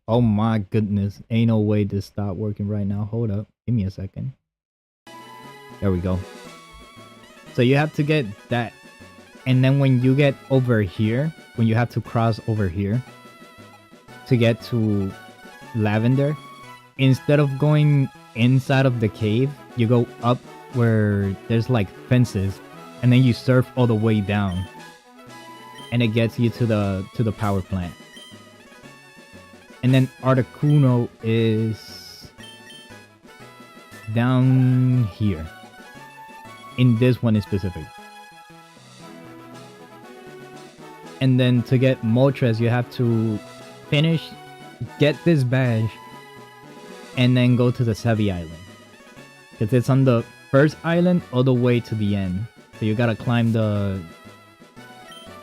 oh my goodness. Ain't no way this stopped working right now. Hold up. Give me a second. There we go. So you have to get that. And then when you get over here, when you have to cross over here to get to Lavender, instead of going inside of the cave, you go up where there's like fences and then you surf all the way down. And it gets you to the power plant. And then Articuno is down here. In this one in specific. And then to get Moltres, you have to finish, get this badge, and then go to the Sevi Island. Because it's on the first island all the way to the end. So you gotta climb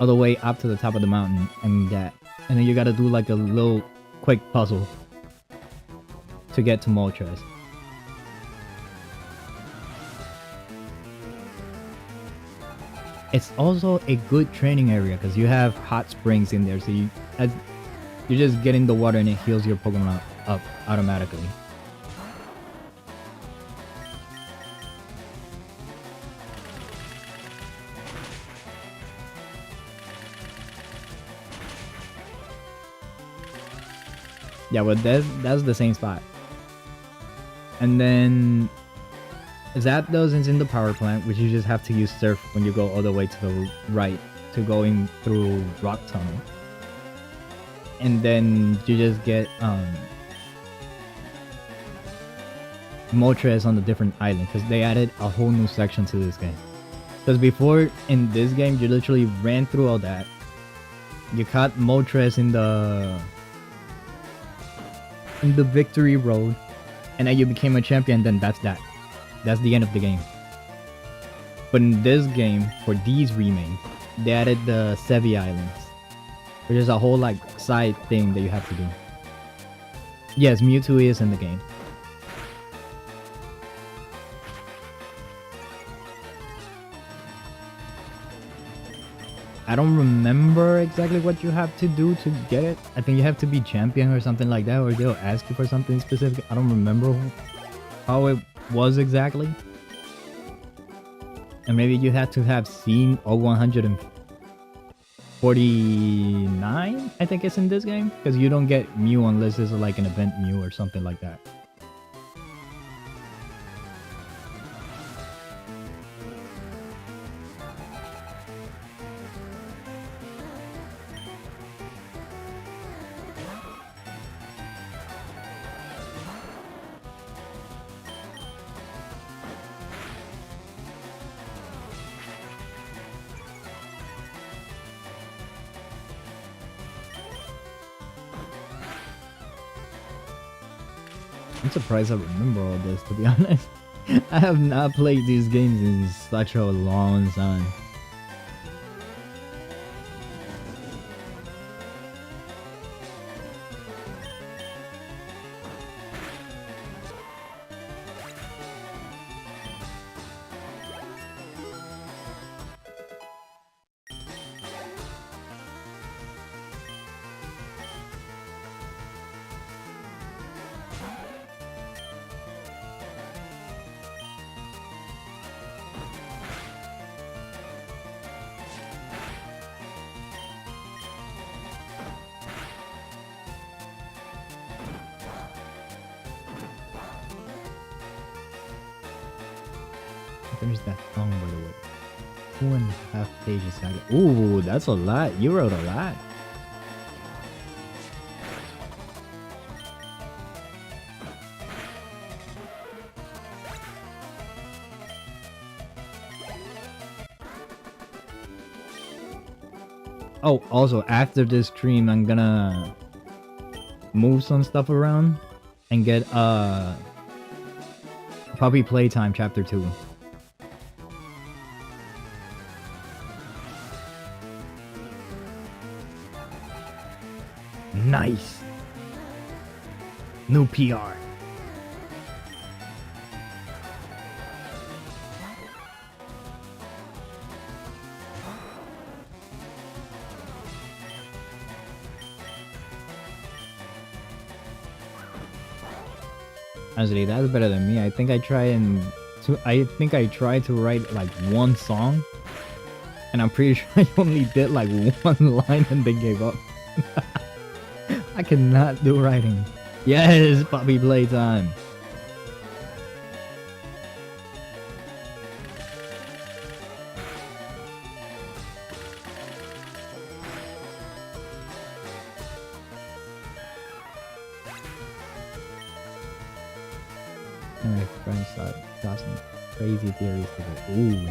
all the way up to the top of the mountain and that. And then you gotta do like a little quick puzzle to get to Moltres. It's also a good training area because you have hot springs in there, so you just get in the water and it heals your Pokemon up automatically. Yeah, but that's the same spot. And then Zapdos is in the power plant, which you just have to use Surf when you go all the way to the right to go in through Rock Tunnel. And then you just get Moltres on the different island because they added a whole new section to this game. Because before in this game, you literally ran through all that. You caught Moltres in the victory road, and then you became a champion. Then that's that. That's the end of the game. But in this game, for these remakes, they added the Sevi Islands, which is a whole like side thing that you have to do. Yes, Mewtwo is in the game. I don't remember exactly what you have to do to get it. I think you have to be champion or something like that, or they'll ask you for something specific. I don't remember how it was exactly. And maybe you had to have seen all 149, I think it's in this game. Because you don't get Mew unless it's like an event Mew or something like that. I'm surprised I remember all this, to be honest. I have not played these games in such a long time. Finish that song, by the way. 2.5 pages. Ooh, that's a lot. You wrote a lot. Oh, also, after this stream, I'm gonna move some stuff around and get Puppy Playtime Chapter 2. Nice. New PR. Honestly, that's better than me. I think I tried to write like one song, and I'm pretty sure I only did like one line and then gave up. I cannot do writing. Yes, Puppy Playtime. And my friends got some crazy theories to it. Ooh.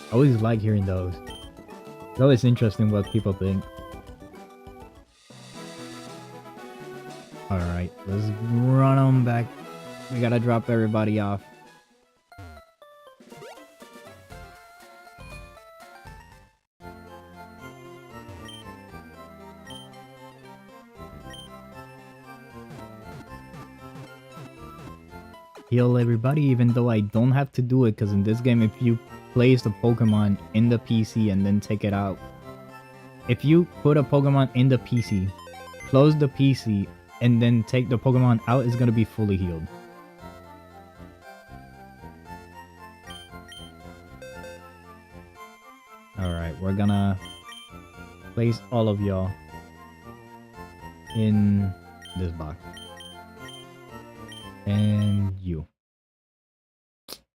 I always like hearing those. It's always interesting what people think. Alright, let's run on back. We gotta drop everybody off. Heal everybody, even though I don't have to do it, because in this game, if you place the Pokemon in the PC and then take it out, if you put a Pokemon in the PC, close the PC, and then take the Pokemon out, it's gonna be fully healed. Alright, we're gonna place all of y'all in this box. And you.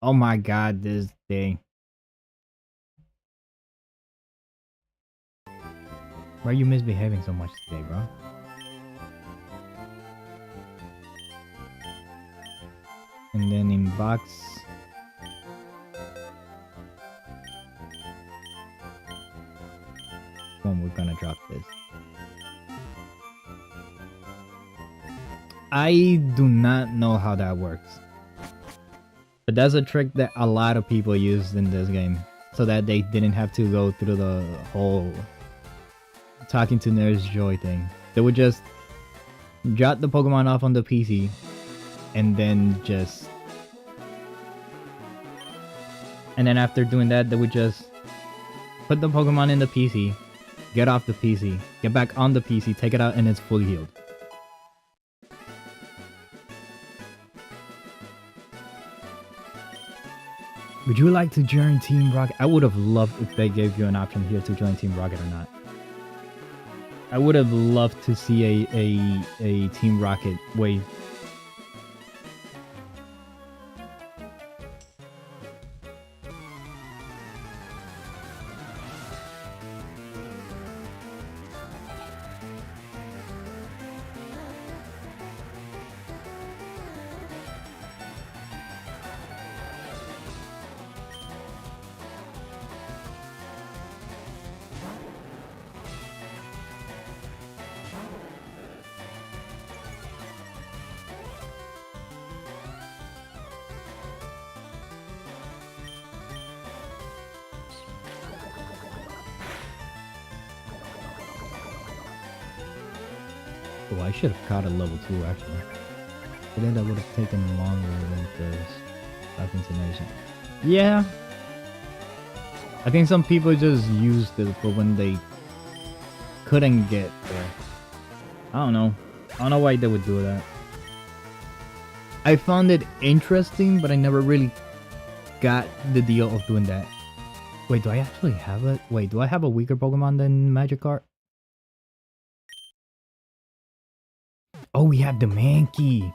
Oh my god, this thing. Why are you misbehaving so much today, bro? And then in box... one, we're gonna drop this. I do not know how that works. But that's a trick that a lot of people used in this game, so that they didn't have to go through the whole talking to Nurse Joy thing. They would just drop the Pokemon off on the PC, and then after doing that, they would just put the Pokemon in the PC, get off the PC, get back on the PC, take it out, and it's fully healed. Would you like to join Team Rocket? I would have loved if they gave you an option here to join Team Rocket or not. I would have loved to see a Team Rocket wave. Oh, I should have caught a level 2 actually. But then that would have taken longer than first. Intonation. Yeah. I think some people just used it for when they couldn't get there. I don't know why they would do that. I found it interesting, but I never really got the deal of doing that. Wait, do I actually have it? Wait, do I have a weaker Pokemon than Magikarp? Oh, we have the Mankey.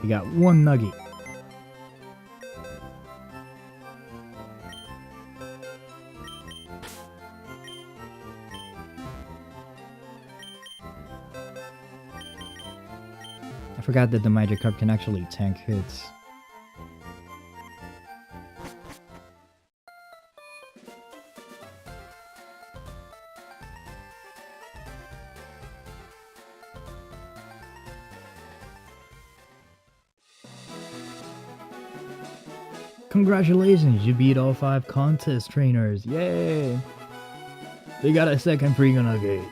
We got one Nugget. I forgot that the Magikarp can actually tank hits. Congratulations, you beat all 5 contest trainers. Yay! They got a second free nugget.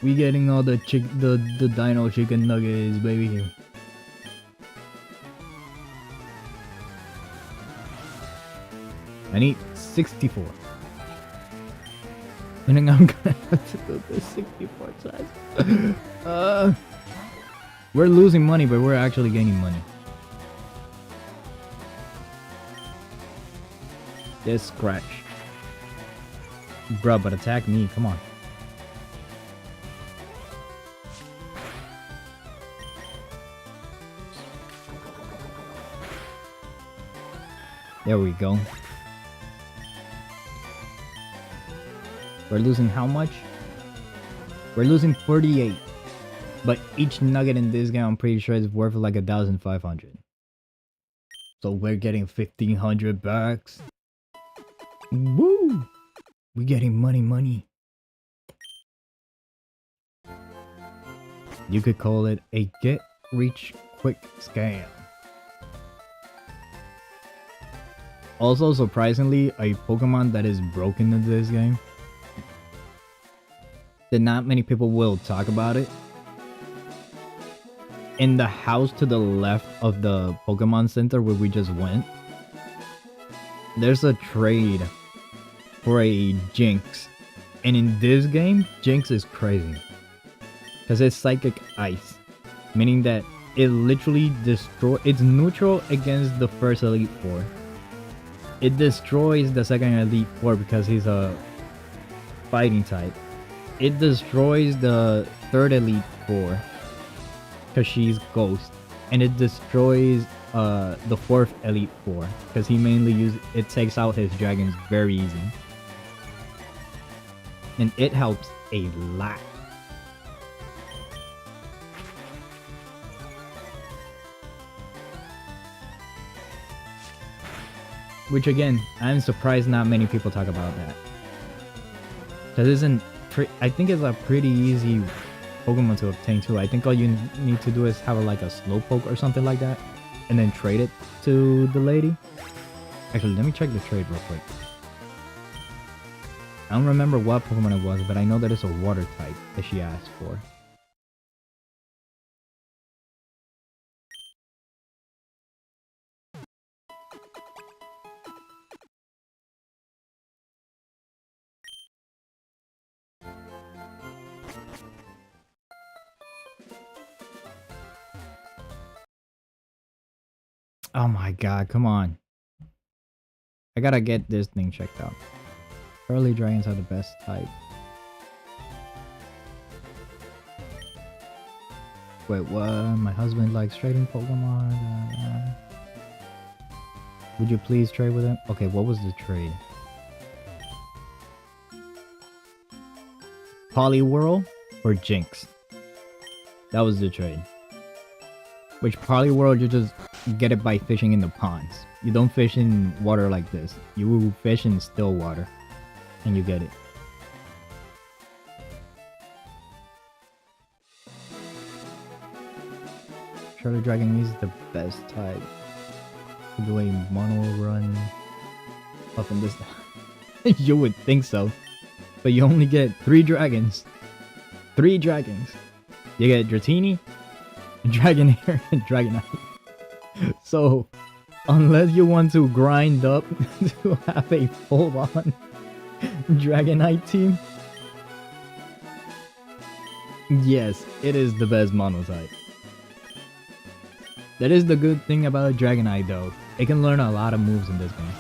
We getting all the dino chicken nuggets, baby. I need 64. I think I'm gonna have to do this 64 size. We're losing money, but we're actually gaining money. This scratch. Bruh, but attack me, come on. There we go. We're losing how much? We're losing 48. But each nugget in this game, I'm pretty sure is worth like 1,500. So we're getting 1,500 bucks. Woo! We're getting money. You could call it a get rich quick scam. Also, surprisingly, a Pokemon that is broken in this game, that not many people will talk about it. In the house to the left of the Pokemon Center where we just went, there's a trade for a Jinx. And in this game, Jinx is crazy. Because it's Psychic Ice. Meaning that it literally it's neutral against the first Elite Four. It destroys the second Elite Four because he's a fighting type. It destroys the third Elite Four because she's Ghost. And it destroys the fourth Elite Four because he mainly takes out his dragons very easy. And it helps a lot. Which again, I'm surprised not many people talk about that. Because I think it's a pretty easy Pokemon to obtain too. I think all you need to do is have like a Slowpoke or something like that, and then trade it to the lady. Actually, let me check the trade real quick. I don't remember what Pokemon it was, but I know that it's a water type that she asked for. Oh my god, come on. I gotta get this thing checked out. Early dragons are the best type. Wait, what? My husband likes trading Pokemon. Would you please trade with him? Okay, what was the trade? Poliwhirl or Jinx? That was the trade. Which Poliwhirl, you just get it by fishing in the ponds. You don't fish in water like this. You fish in still water. And you get it. Charlie Dragon is the best type. To do a mono run up in this. You would think so. But you only get 3 dragons. 3 dragons. You get Dratini, Dragonair, and Dragonite. So, unless you want to grind up to have a full-on Dragonite team, yes, it is the best mono type. That is the good thing about Dragonite though. It can learn a lot of moves in this game.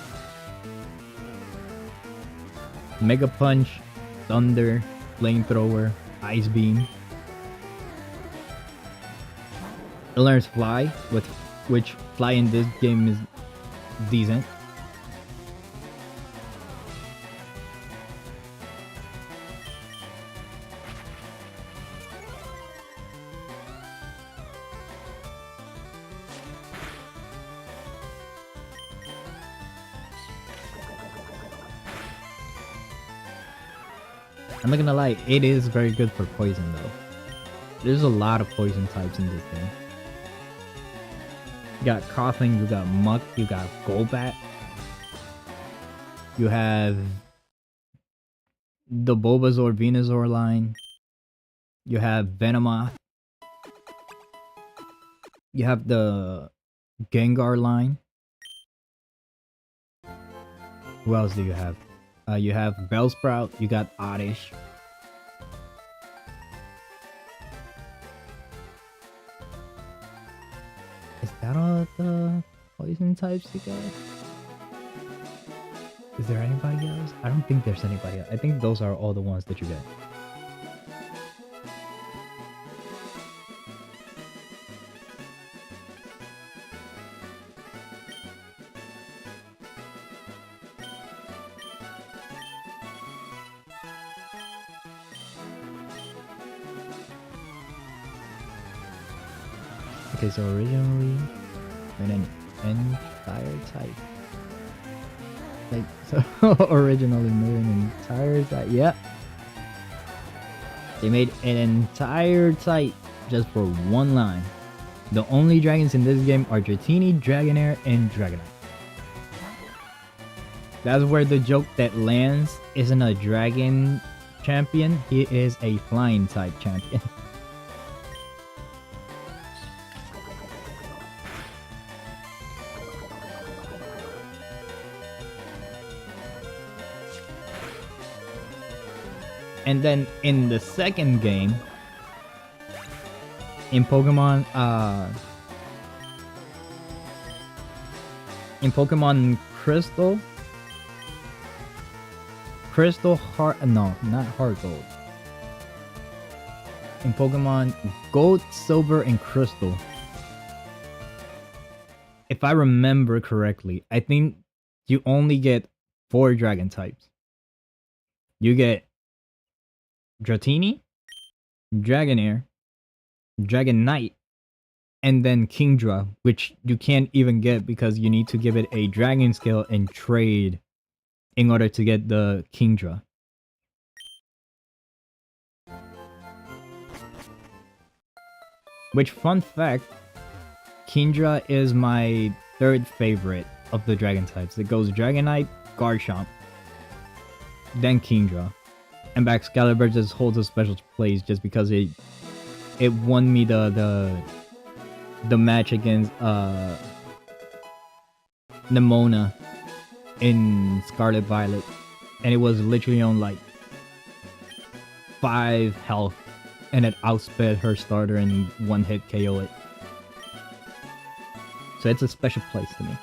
Mega Punch, Thunder, Flamethrower, Ice Beam. It learns Fly, which Fly in this game is decent. I'm not gonna lie, it is very good for poison though. There's a lot of poison types in this game. You got Coughing, you got Muck, you got Golbat. You have the Bulbasaur Venusaur line. You have Venomoth. You have the Gengar line. Who else do you have? You have Bellsprout, you got Oddish. Is that all the poison types you got? Is there anybody else? I don't think there's anybody else. I think those are all the ones that you get. Okay, so originally made an entire type. Like, so originally made an entire type. Yep. They made an entire type just for one line. The only dragons in this game are Dratini, Dragonair, and Dragonite. That's where the joke that Lance isn't a dragon champion. He is a flying type champion. And then in the second game, in Pokemon Crystal Heart, no, not Heart Gold. In Pokemon Gold, Silver, and Crystal, if I remember correctly, I think you only get 4 dragon types. You get Dratini, Dragonair, Dragonite, and then Kingdra, which you can't even get because you need to give it a dragon scale and trade in order to get the Kingdra. Which, fun fact, Kingdra is my third favorite of the dragon types. It goes Dragonite, Garchomp, then Kingdra. And Excalibur just holds a special place just because it won me the match against Nemona in Scarlet Violet, and it was literally on like 5 health, and it outsped her starter and one hit KO it. So it's a special place to me.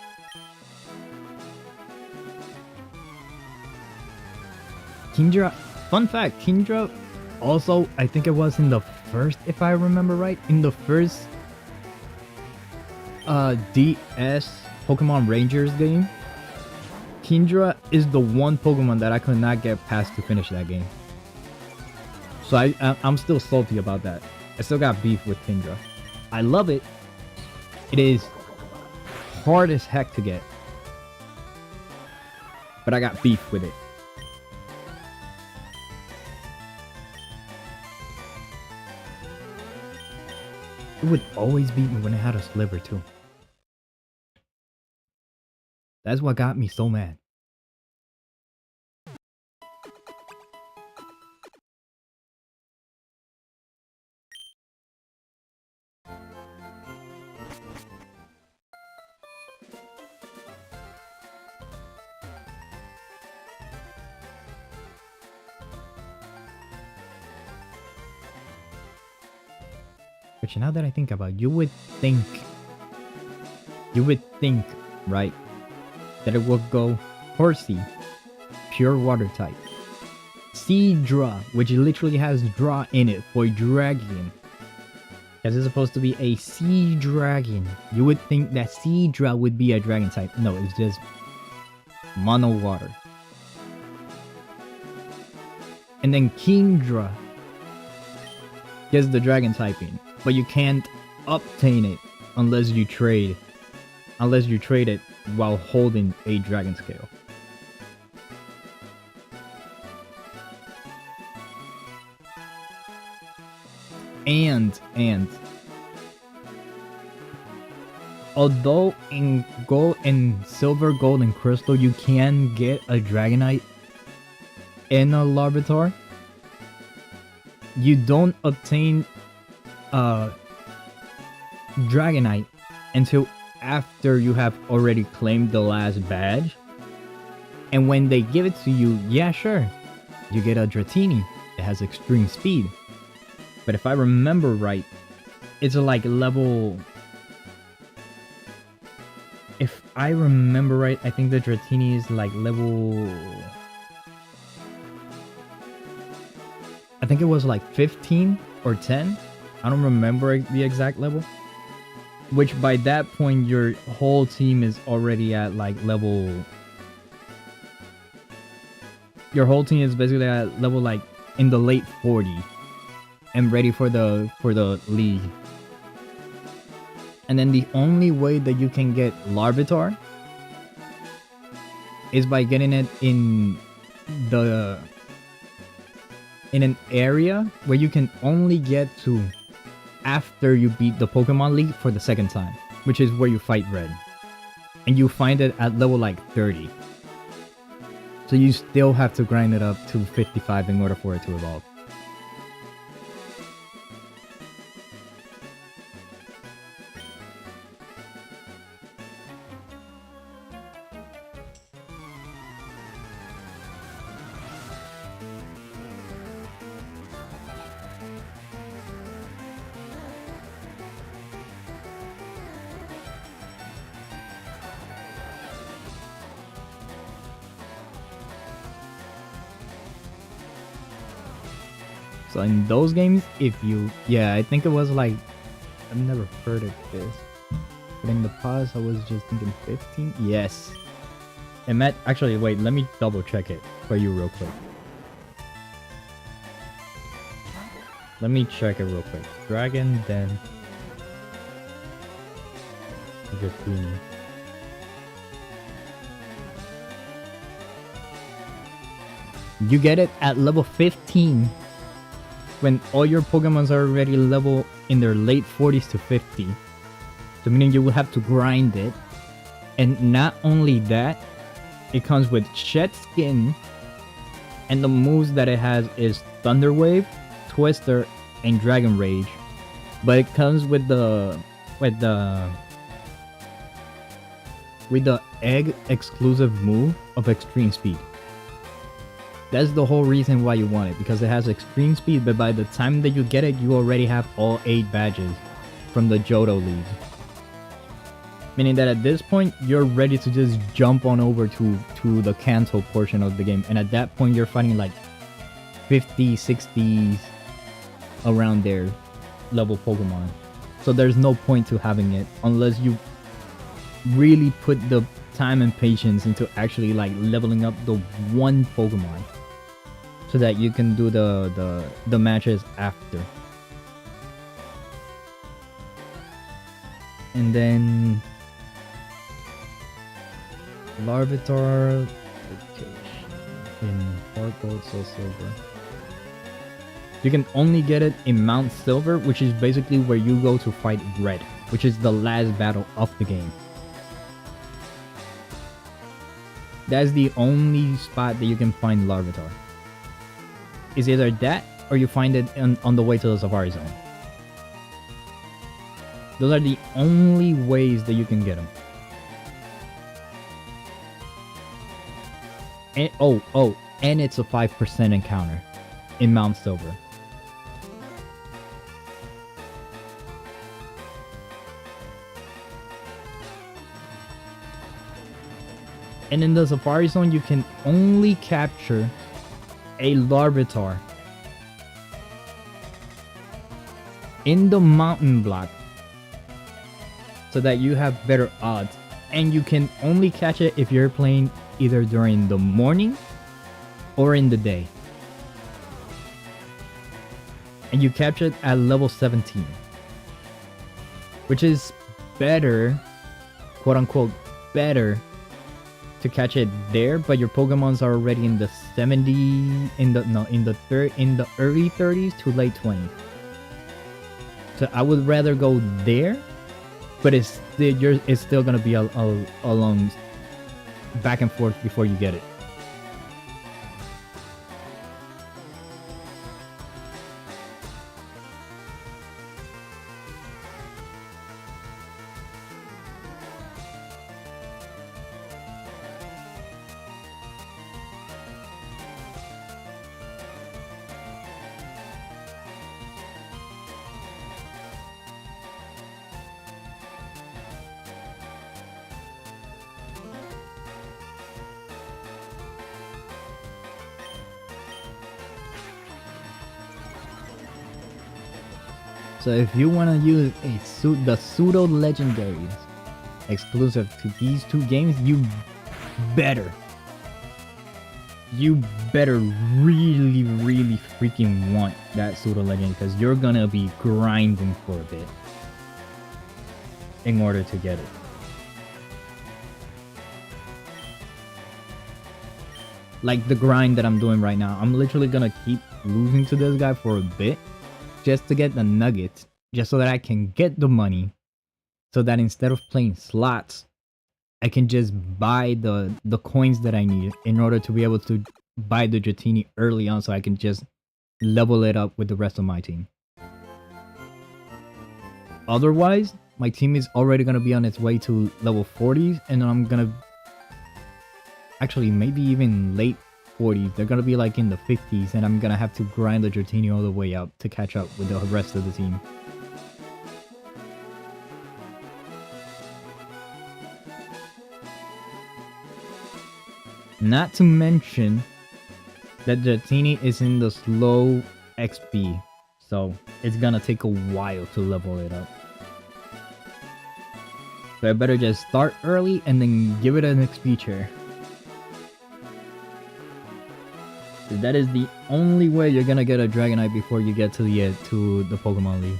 Kingdra, fun fact, Kingdra also, I think it was in the first, if I remember right, in the first DS Pokemon Rangers game, Kingdra is the one Pokemon that I could not get past to finish that game. So I'm still salty about that. I still got beef with Kingdra. I love it. It is hard as heck to get. But I got beef with it. It would always beat me when it had a sliver too. That's what got me so mad. But now that I think about it, you would think, right, that it would go Horsey, pure water type. Seadra, which literally has draw in it for dragon. Because it's supposed to be a sea dragon. You would think that Seadra would be a dragon type. No, it's just mono water. And then Kingdra gets the dragon typing. But you can't obtain it unless you trade. Unless you trade it while holding a dragon scale. And although in gold and silver, gold, and crystal you can get a Dragonite in a Larvitar, you don't obtain Dragonite until after you have already claimed the last badge. And when they give it to you, yeah, sure, you get a Dratini. It has extreme speed. But if I remember right, it's like level... If I remember right, I think the Dratini is like level... I think it was like 15 or 10. I don't remember the exact level. Which by that point, your whole team is already at like level... Your whole team is basically at level like in the late 40s. And ready for the league. And then the only way that you can get Larvitar is by getting it in an area where you can only get to after you beat the Pokemon League for the second time, which is where you fight Red. And you find it at level like 30. So you still have to grind it up to 55 in order for it to evolve. So in those games, if you... Yeah, I think it was like... I've never heard of this. But in the past, I was just thinking 15? Yes. It meant... Actually, wait, let me double check it for you real quick. Let me check it real quick. Dragon, then... Dratini. You get it at level 15 when all your Pokemons are already level in their late 40s to 50. So meaning you will have to grind it. And not only that, it comes with shed skin, and the moves that it has is Thunder Wave, Twister, and Dragon Rage. But it comes with the egg exclusive move of Extreme Speed. That's the whole reason why you want it, because it has Extreme Speed, but by the time that you get it, you already have all 8 badges from the Johto League. Meaning that at this point, you're ready to just jump on over to the Kanto portion of the game. And at that point, you're fighting like 50, 60s, around there level Pokemon. So there's no point to having it unless you really put the time and patience into actually like leveling up the one Pokemon. So that you can do the matches after. And then Larvitar in Hard Gold, Soul Silver. You can only get it in Mount Silver, which is basically where you go to fight Red, which is the last battle of the game. That's the only spot that you can find Larvitar. It's either that or you find it on the way to the Safari Zone. Those are the only ways that you can get them. And, and it's a 5% encounter in Mount Silver. And in the Safari Zone, you can only capture a Larvitar in the mountain block so that you have better odds. And you can only catch it if you're playing either during the morning or in the day. And you capture it at level 17, which is better, quote unquote better, to catch it there, but your Pokemons are already in the 70, in the early 30s to late 20s. So I would rather go there, but it's still gonna be a long back and forth before you get it. So if you want to use the pseudo legendaries exclusive to these two games, you better really freaking want that pseudo legend, because you're gonna be grinding for a bit in order to get it. Like the grind that I'm doing right now, I'm literally gonna keep losing to this guy for a bit just to get the nuggets, just so that I can get the money, so that instead of playing slots, I can just buy the coins that I need in order to be able to buy the Dratini early on, so I can just level it up with the rest of my team. Otherwise, my team is already going to be on its way to level 40s, and I'm going to actually maybe even late 40s. They're going to be like in the 50s, and I'm going to have to grind the Dratini all the way up to catch up with the rest of the team. Not to mention that Dratini is in the slow XP, so it's gonna take a while to level it up. So I better just start early and then give it an XP chair. That is the only way you're gonna get a Dragonite before you get to the Pokemon League.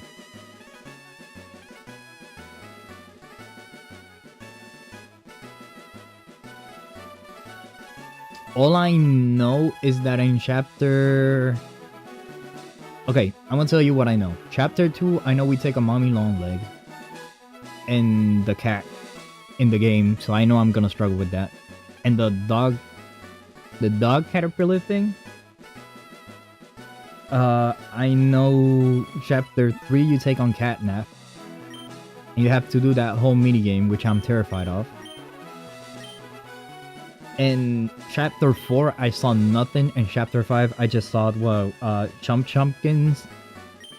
All I know is that in chapter Okay, I'm gonna tell you what I know. Chapter 2, I know we take a mommy long leg and the cat in the game, so I know I'm gonna struggle with that. And the dog caterpillar thing. I know chapter 3 you take on catnap. You have to do that whole mini game, which I'm terrified of. In chapter 4, I saw nothing. In chapter 5, I just saw, well, Chumpkins.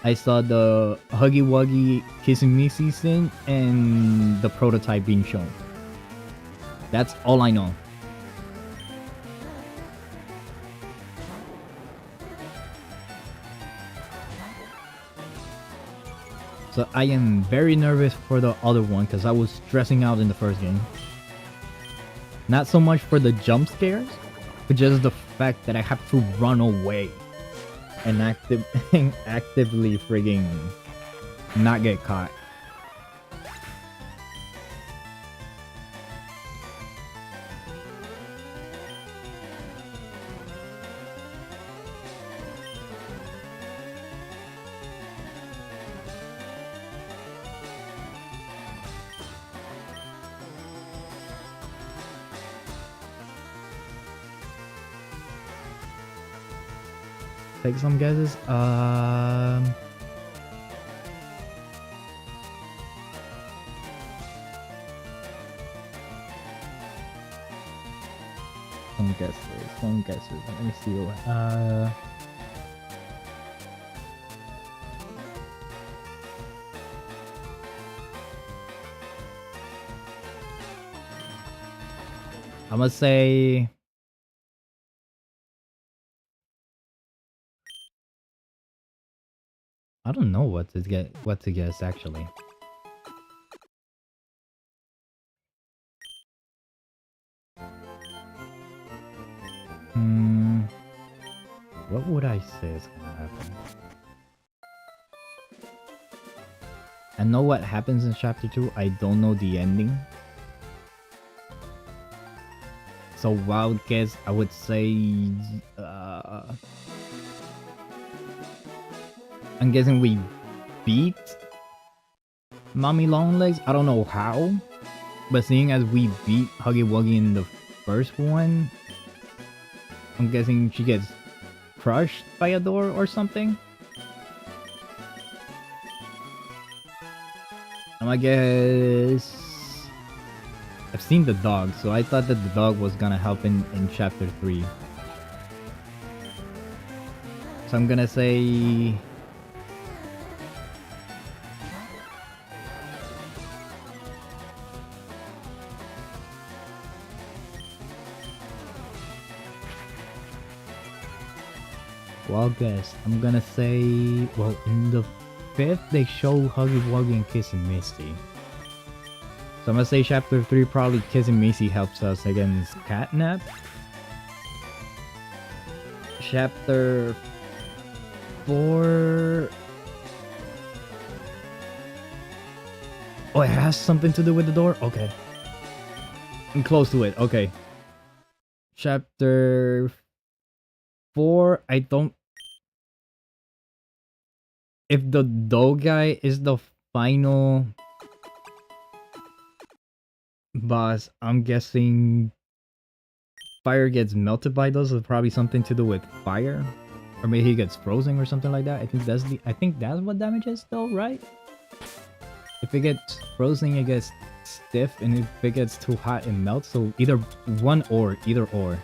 I saw the Huggy Wuggy Kissing Missy scene and the prototype being shown. That's all I know. So I am very nervous for the other one because I was stressing out in the first game. Not so much for the jump scares, but just the fact that I have to run away and actively frigging not get caught. Take some guesses. Some guesses. Let me see. I'm gonna say. I don't know what to guess actually. What would I say is gonna happen? I know what happens in chapter 2. I don't know the ending. So wild guess, I would say I'm guessing we beat Mommy Longlegs. I don't know how, but seeing as we beat Huggy Wuggy in the first one, I'm guessing she gets crushed by a door or something. I guess I've seen the dog, so I thought that the dog was gonna help in chapter 3. So I'm gonna say wild guess. I'm gonna say, well, in the 5th they show Huggy Wuggy and Kissing Misty. So I'm gonna say chapter 3 probably Kissing Misty helps us against Catnap. Chapter 4. Oh, it has something to do with the door? Okay. I'm close to it. Okay. Chapter 4, I don't... If the dough guy is the final boss, I'm guessing fire gets melted by those. So probably something to do with fire, or maybe he gets frozen or something like that. I think that's what damages though, right? If it gets frozen, it gets stiff, and if it gets too hot, it melts. So either or.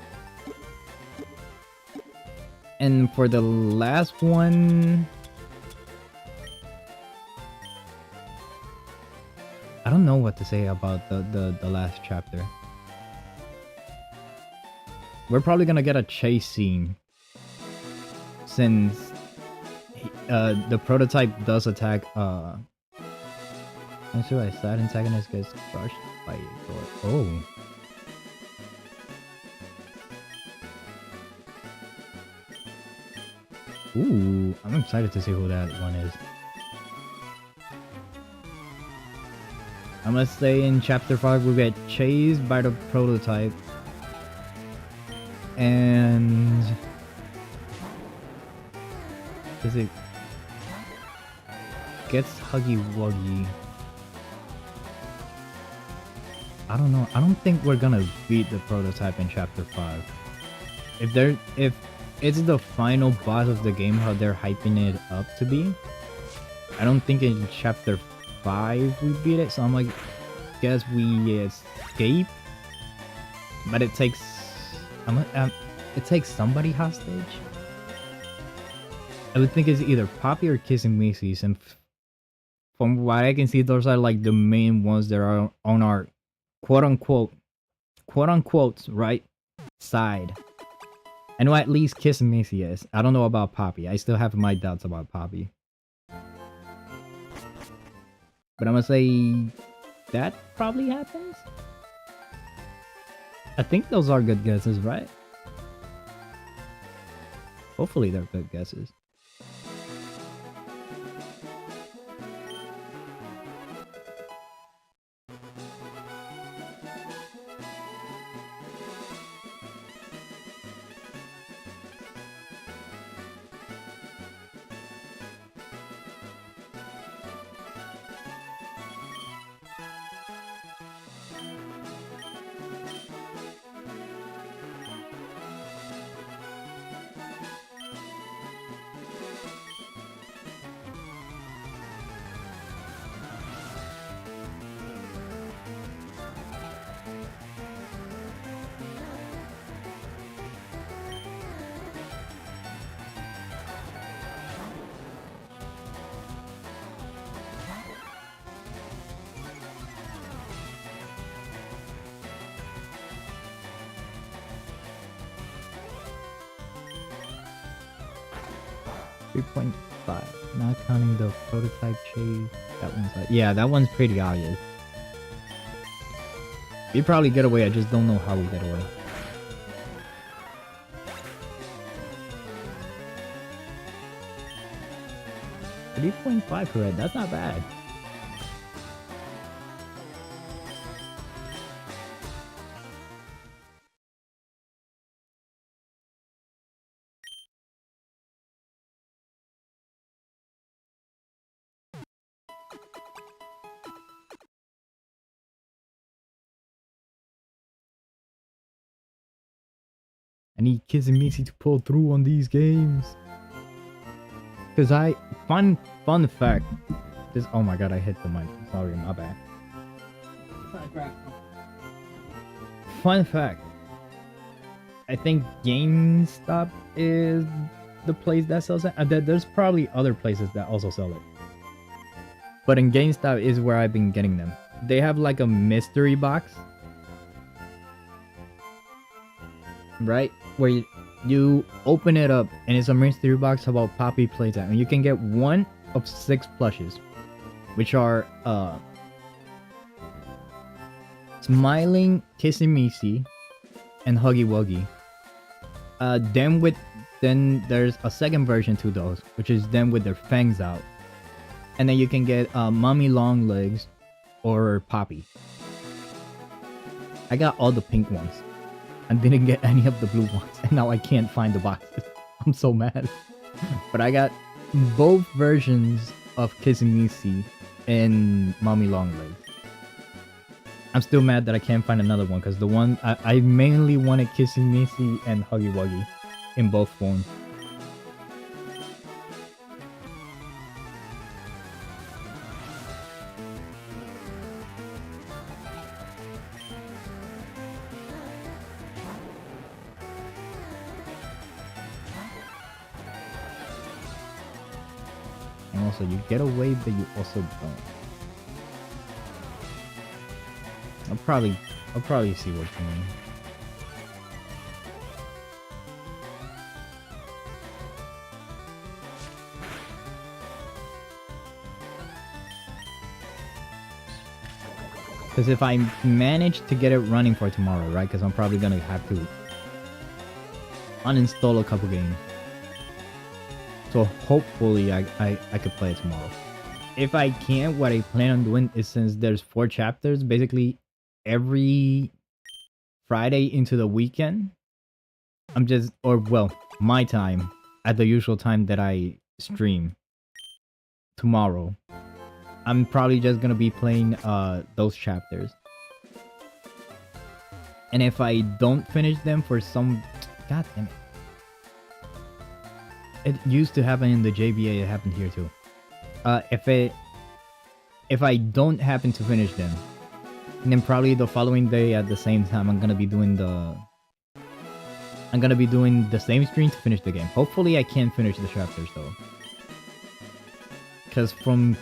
And for the last one, I don't know what to say about the last chapter. We're probably gonna get a chase scene, since the prototype does attack. I'm sure I said antagonist gets crushed by a door. Oh. Ooh, I'm excited to see who that one is. I'm gonna say in chapter 5 we get chased by the prototype. And... Is it gets Huggy Wuggy. I don't know. I don't think we're gonna beat the prototype in chapter 5. If it's the final boss of the game, how they're hyping it up to be, I don't think in chapter 5 we beat it. So I'm like, guess we escape, but it takes it takes somebody hostage. I would think it's either Poppy or Kissing Macy's, and from what I can see, those are like the main ones that are on our quote unquote right side. I know at least Kissing Macy is. I don't know about Poppy. I still have my doubts about Poppy. But I'm gonna say that probably happens. I think those are good guesses, right? Hopefully they're good guesses. Not counting the prototype chase. That one's like, yeah, that one's pretty obvious. We probably get away, I just don't know how we get away. .5 correct, that's not bad. I need Kissing Macy to pull through on these games. Cause fun fact. This, oh my god, I hit the mic. Sorry, my bad. Fun fact. I think GameStop is the place that sells it. There's probably other places that also sell it. But in GameStop is where I've been getting them. They have like a mystery box. Right? Where you open it up and it's a mystery box about Poppy playtime. And you can get one of 6 plushes. Which are Smiling, Kissing Macy, and Huggy Wuggy. Then there's a second version to those, which is them with their fangs out. And then you can get Mommy Long Legs or Poppy. I got all the pink ones. I didn't get any of the blue ones, and now I can't find the boxes. I'm so mad. But I got both versions of Kissing Macy and Mommy Long Legs. I'm still mad that I can't find another one, because the one I mainly wanted Kissing Macy and Huggy Wuggy in both forms. And also, you get away, but you also don't. I'll probably see what you mean. Because if I manage to get it running for tomorrow, right? Because I'm probably gonna have to uninstall a couple games. So hopefully I could play it tomorrow. If I can't, what I plan on doing is, since there's 4 chapters, basically every Friday into the weekend, I'm just, or well, my time, at the usual time that I stream, tomorrow. I'm probably just gonna be playing those chapters. And if I don't finish them for some... God damn it. It used to happen in the JBA, it happened here too. If I don't happen to finish them, then probably the following day at the same time I'm gonna be doing the same stream to finish the game. Hopefully I can finish the chapters though. Cause from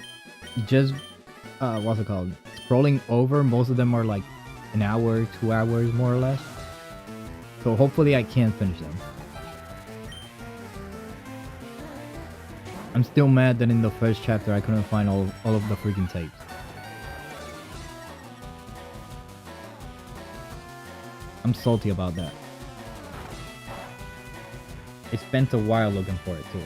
just what's it called? Scrolling over, most of them are like an hour, 2 hours more or less. So hopefully I can finish them. I'm still mad that in the first chapter I couldn't find all of the freaking tapes. I'm salty about that. I spent a while looking for it too.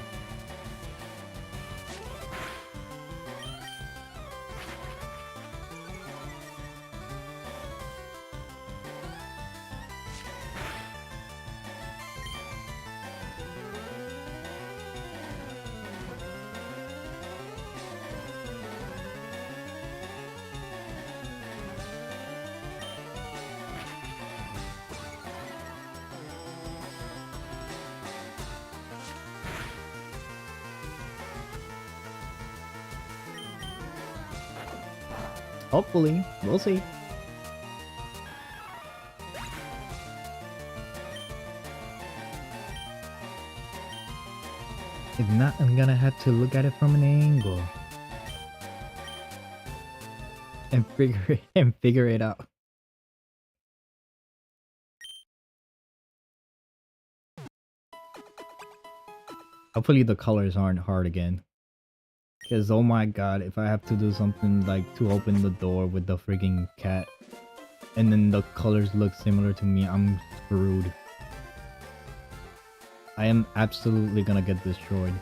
Hopefully, we'll see. If not, I'm gonna have to look at it from an angle and figure it out. Hopefully the colors aren't hard again. Because oh my god, if I have to do something like to open the door with the freaking cat and then the colors look similar to me, I'm screwed. I am absolutely gonna get destroyed.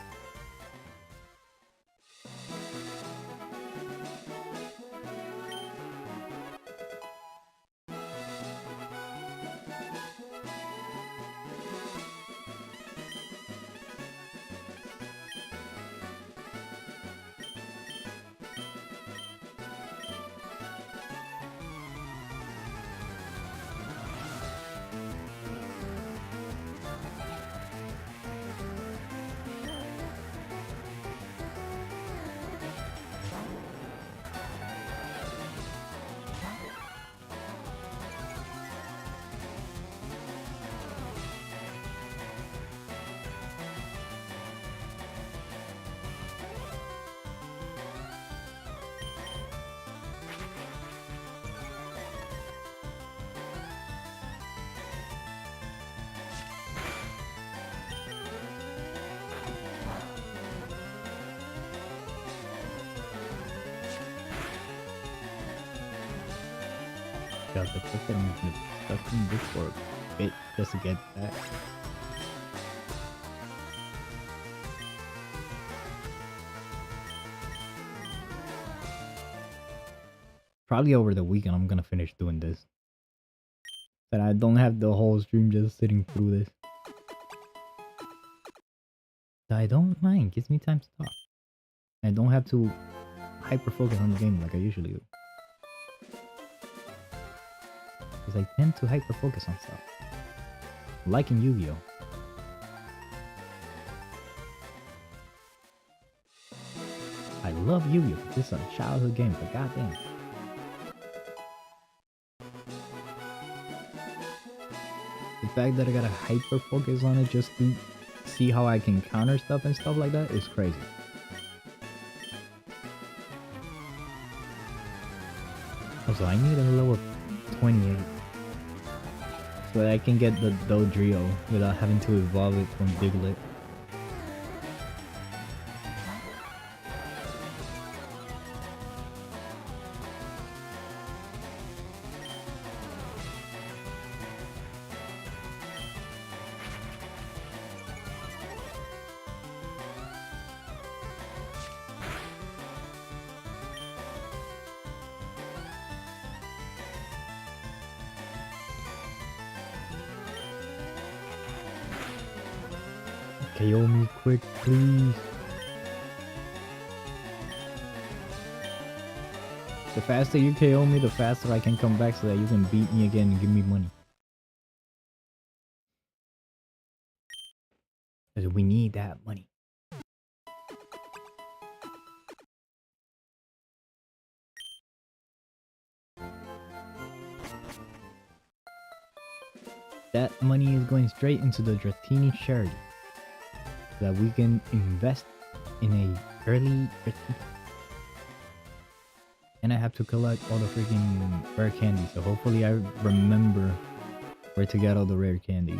God, the fact that I'm gonna be stuck in this for a bit just to get that. Probably over the weekend I'm gonna finish doing this. That I don't have the whole stream just sitting through this. I don't mind, gives me time to talk. I don't have to hyper focus on the game like I usually do. Because I tend to hyper focus on stuff. Like in Yu-Gi-Oh! I love Yu-Gi-Oh! This is a childhood game, but goddamn. The fact that I gotta hyper focus on it just to see how I can counter stuff and stuff like that is crazy. Also, I need a level 28 so that I can get the Dodrio without having to evolve it from Diglett. KO me quick, please. The faster you KO me, the faster I can come back so that you can beat me again and give me money. Because we need that money. That money is going straight into the Dratini charity so that we can invest in a early Dratini. And I have to collect all the freaking rare candies, so hopefully I remember where to get all the rare candies.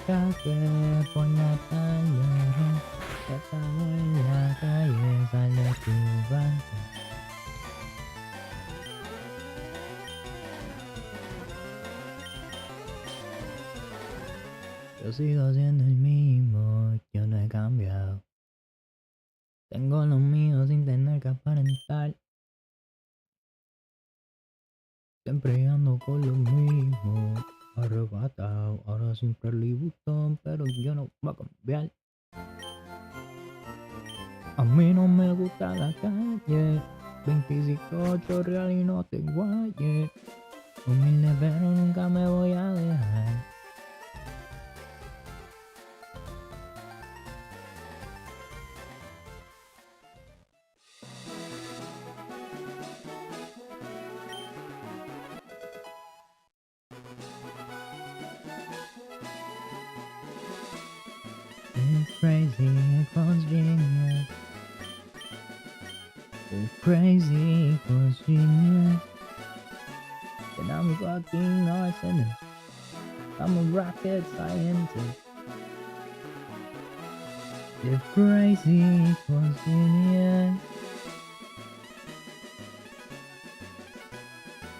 Café por la tarde, estaba en la calle, sale tu banco. Yo sigo siendo el mismo, yo no he cambiado. Tengo lo mío sin tener que aparentar. Siempre ando con lo mismo, arrebatado. Ahora siempre el botón, pero yo no voy a cambiar. A mí no me gusta la calle, 25 real y no te guayes. Humilde pero nunca me voy a dejar. It's crazy, cause genius. It's crazy, cause genius. And I'm a fucking arsonist. I'm a rocket scientist. It's crazy, cause genius.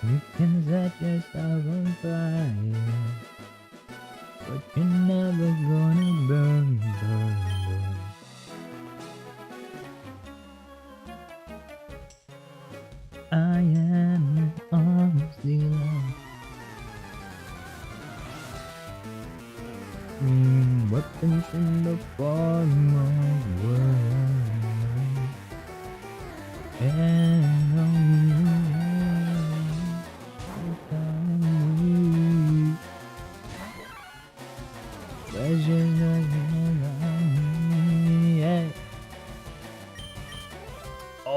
You can set yourself on fire, but you're never gonna burn, burn, burn. I am your arms dealer. Weapons in the form of words. And on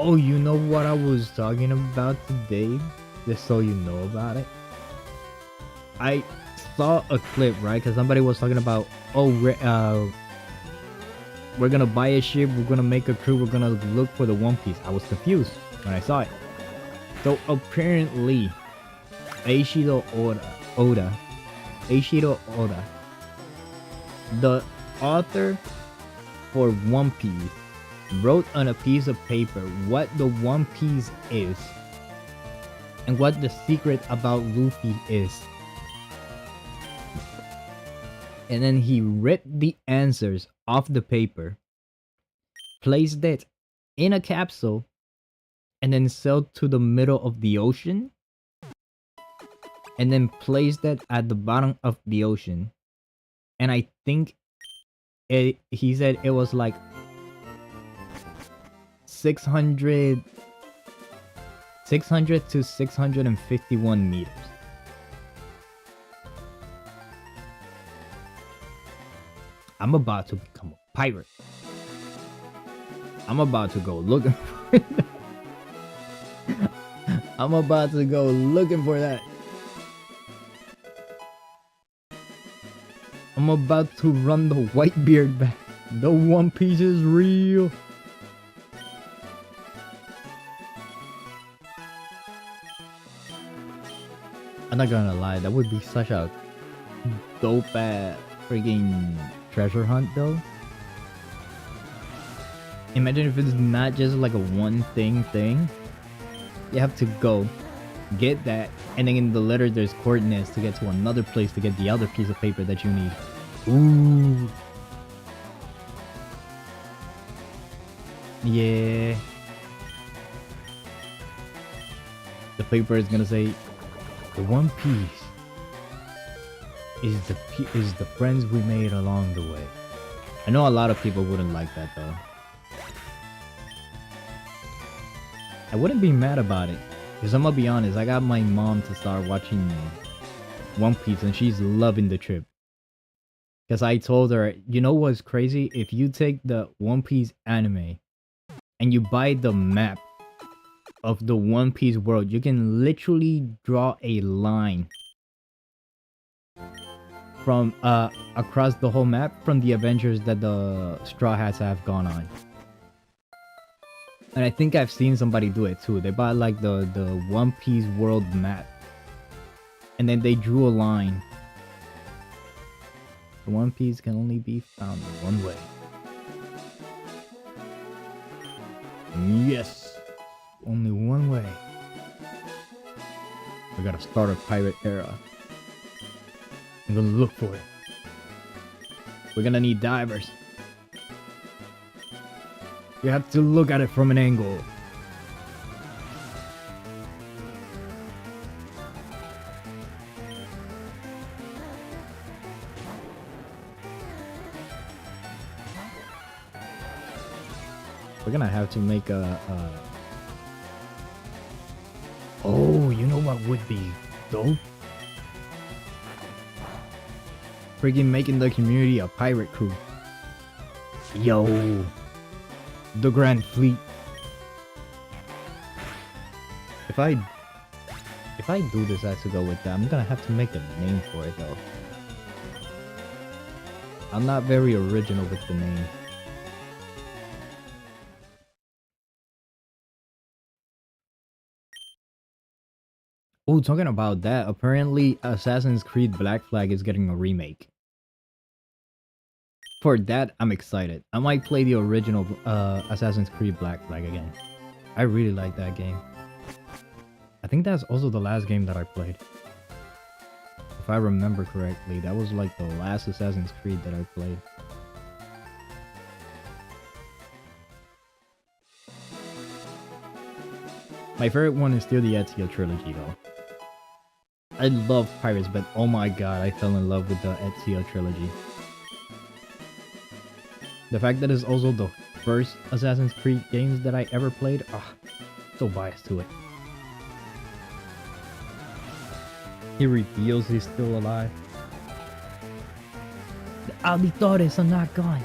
Oh, you know what I was talking about today? Just so you know about it. I saw a clip, right? Because somebody was talking about, oh, we're gonna buy a ship, we're gonna make a crew, we're gonna look for the One Piece. I was confused when I saw it. So apparently, Eiichiro Oda, the author for One Piece, wrote on a piece of paper what the One Piece is and what the secret about Luffy is. And then he ripped the answers off the paper, placed it in a capsule, and then sailed to the middle of the ocean, and then placed it at the bottom of the ocean. And I think he said it was like 600 to 651 meters. I'm about to become a pirate. I'm about to go looking for it. I'm about to go looking for that. I'm about to run the Whitebeard back. The One Piece is real. I'm not gonna lie, that would be such a dope ass freaking treasure hunt though. Imagine if it's not just like a one thing. You have to go get that, and then in the letter there's coordinates to get to another place to get the other piece of paper that you need. Ooh. Yeah. The paper is gonna say, the One Piece is the friends we made along the way. I know a lot of people wouldn't like that though. I wouldn't be mad about it, because I'm gonna be honest, I got my mom to start watching One Piece and she's loving the trip. Because I told her, you know what's crazy? If you take the One Piece anime and you buy the map of the One Piece world, you can literally draw a line from across the whole map from the adventures that the Straw Hats have gone on. And I think I've seen somebody do it too. They bought like the One Piece world map, and then they drew a line. The One Piece can only be found one way. Yes, only one way. We gotta start a pirate era. I'm gonna look for it. We're gonna need divers. You have to look at it from an angle. We're gonna have to make a Oh, you know what would be dope? Friggin' making the community a pirate crew. Yo, the Grand Fleet. If I do decide to go with that, I'm gonna have to make a name for it though. I'm not very original with the name. Oh, talking about that, apparently Assassin's Creed Black Flag is getting a remake. For that, I'm excited. I might play the original Assassin's Creed Black Flag again. I really like that game. I think that's also the last game that I played. If I remember correctly, that was like the last Assassin's Creed that I played. My favorite one is still the Ezio trilogy though. I love pirates, but oh my god, I fell in love with the Ezio trilogy. The fact that it's also the first Assassin's Creed games that I ever played, so biased to it. He reveals he's still alive. The auditores are not gone.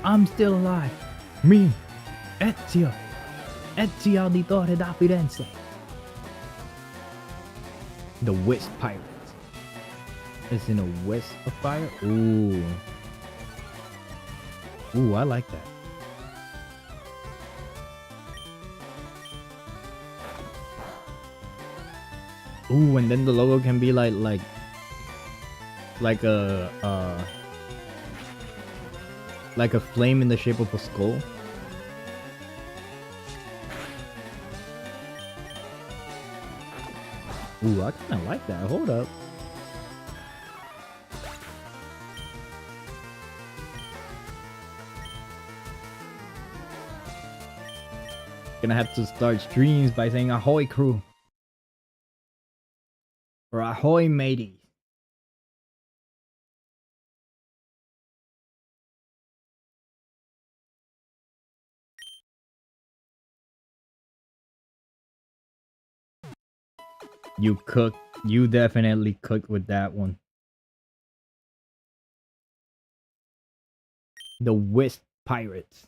I'm still alive. Me, Ezio Auditore da Firenze. The Wisp Pirates. It's in a wisp of fire? Ooh. Ooh, I like that. Ooh, and then the logo can be like a flame in the shape of a skull. Ooh, I kinda like that. Hold up. Gonna have to start streams by saying ahoy crew. Or ahoy mateys. You cooked. You definitely cooked with that one. The Wisp Pirates.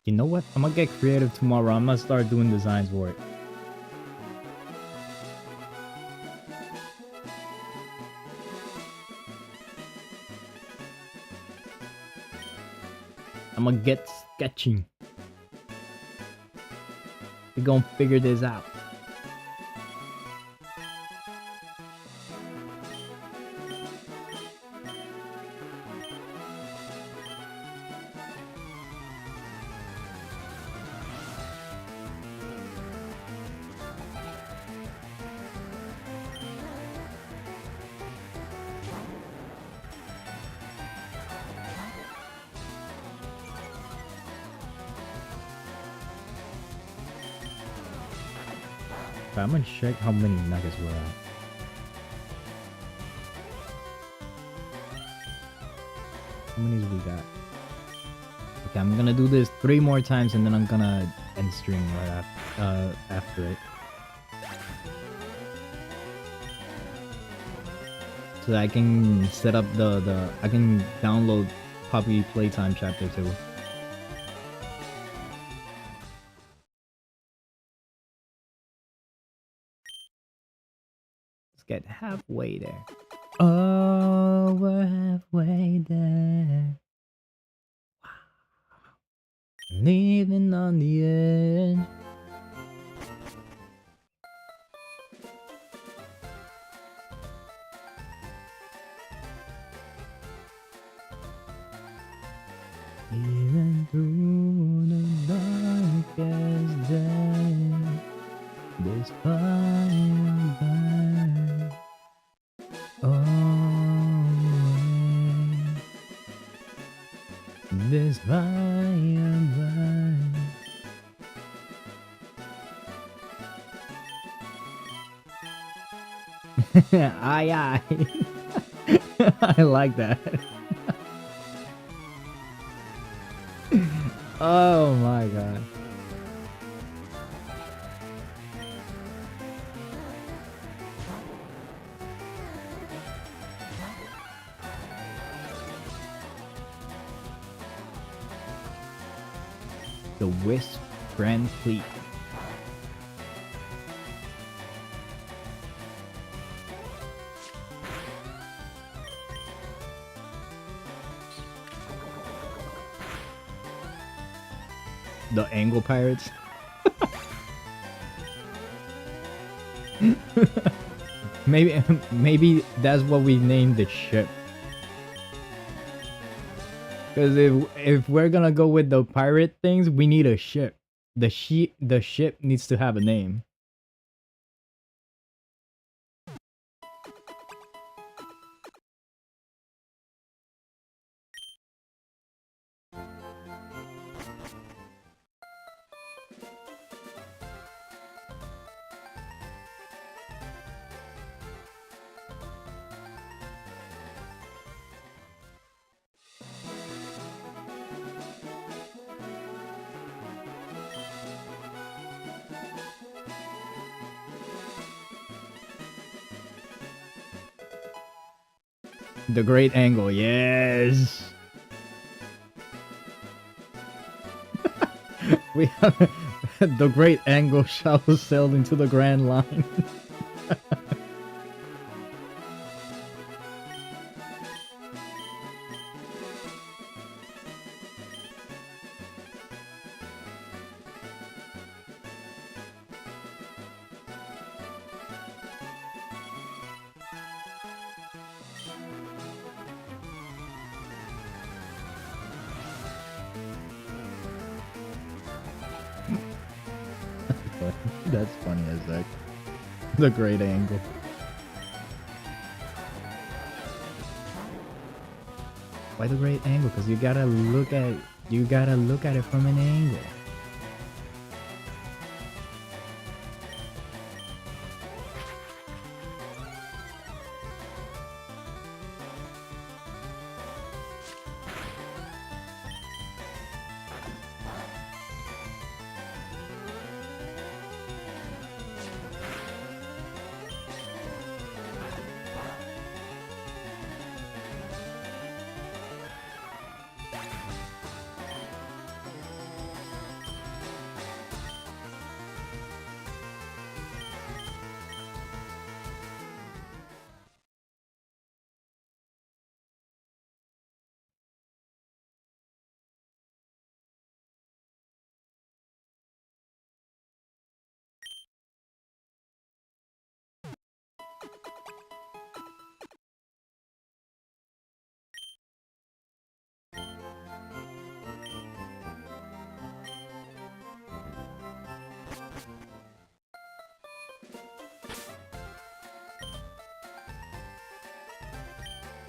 You know what? I'm gonna get creative tomorrow. I'm gonna start doing designs for it. I'm gonna get sketching. We gonna figure this out. But I'm gonna check how many nuggets we're at. How many we got? Okay, I'm gonna do this 3 more times and then I'm gonna end stream right after it. So that I can set up I can download Puppy Playtime Chapter 2. Let's get halfway there. Oh, we're halfway there. Wow. Leaving on the edge. Even through the darkest day, this fire burns. Always, this fire burns. Aye, aye. I like that. Oh my god. The Wisp Grand Fleet. The Angle Pirates. maybe that's what we named the ship. Because if we're gonna go with the pirate things, we need a ship. The ship needs to have a name. The Great Angle, yes. We have the Great Angle shall sail into the Grand Line. That's funny as heck. The Great Angle. Why the Great Angle? Because you gotta look at it from an angle.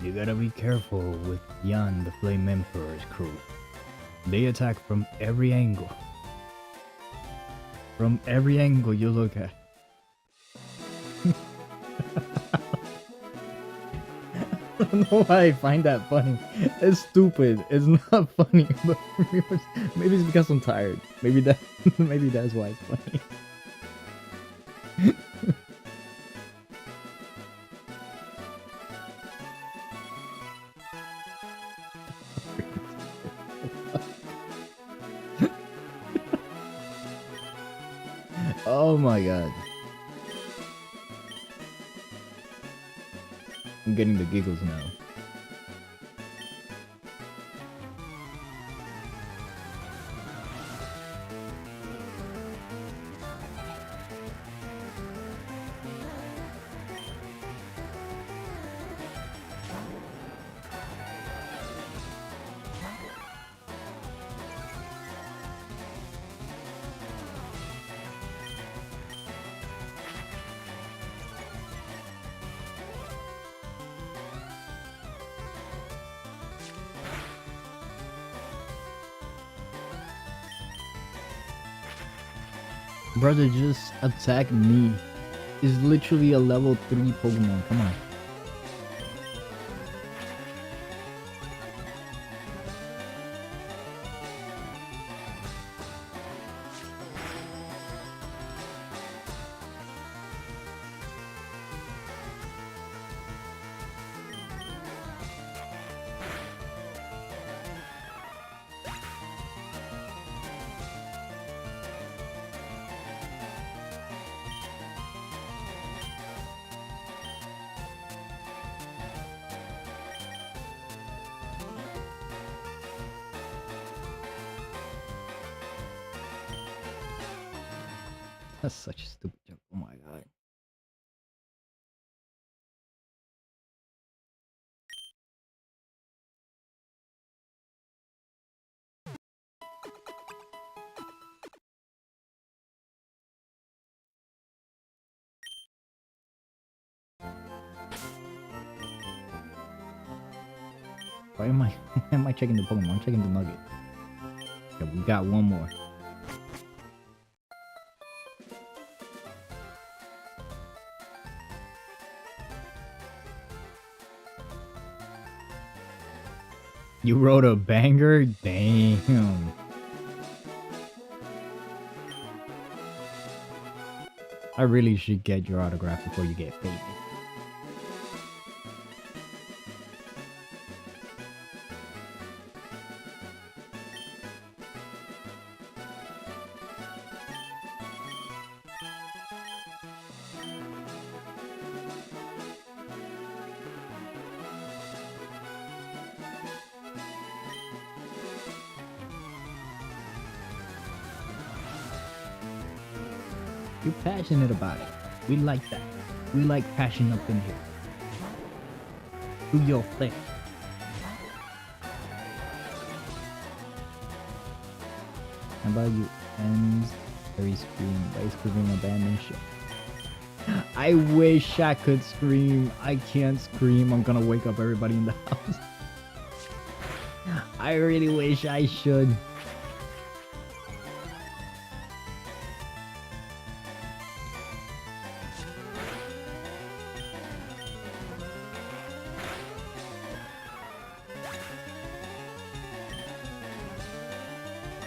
You gotta be careful with Yan, the Flame Emperor's crew. They attack from every angle. From every angle you look at. I don't know why I find that funny. It's stupid. It's not funny, but maybe it's because I'm tired. Maybe that maybe that's why it's funny. Oh my god. I'm getting the giggles now. Brother just attacked me. It's literally a level 3 Pokemon. Come on. That's such a stupid joke. Oh my god. Why am I why am I checking the Pokemon? I'm checking the Nugget. Okay, we got one more. You wrote a banger? Damn. I really should get your autograph before you get paid. You're passionate about it. We like that. We like passion up in here. Do your thing. How about you ends very scream by screaming abandoned ship? I wish I could scream. I can't scream. I'm gonna wake up everybody in the house. I really wish I should.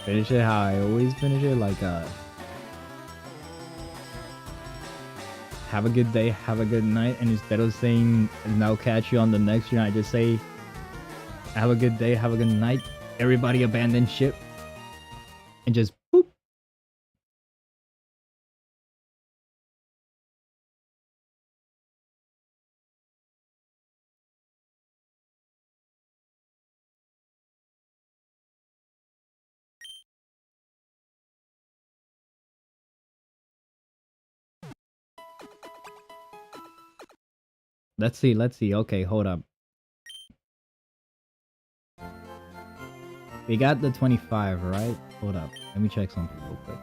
Finish it how I always finish it, like have a good day, have a good night, and instead of saying and I'll catch you on the next year, I just say have a good day, have a good night, everybody abandon ship, and just boop. Let's see. Let's see. Okay, hold up. We got the 25, right? Hold up. Let me check something real quick.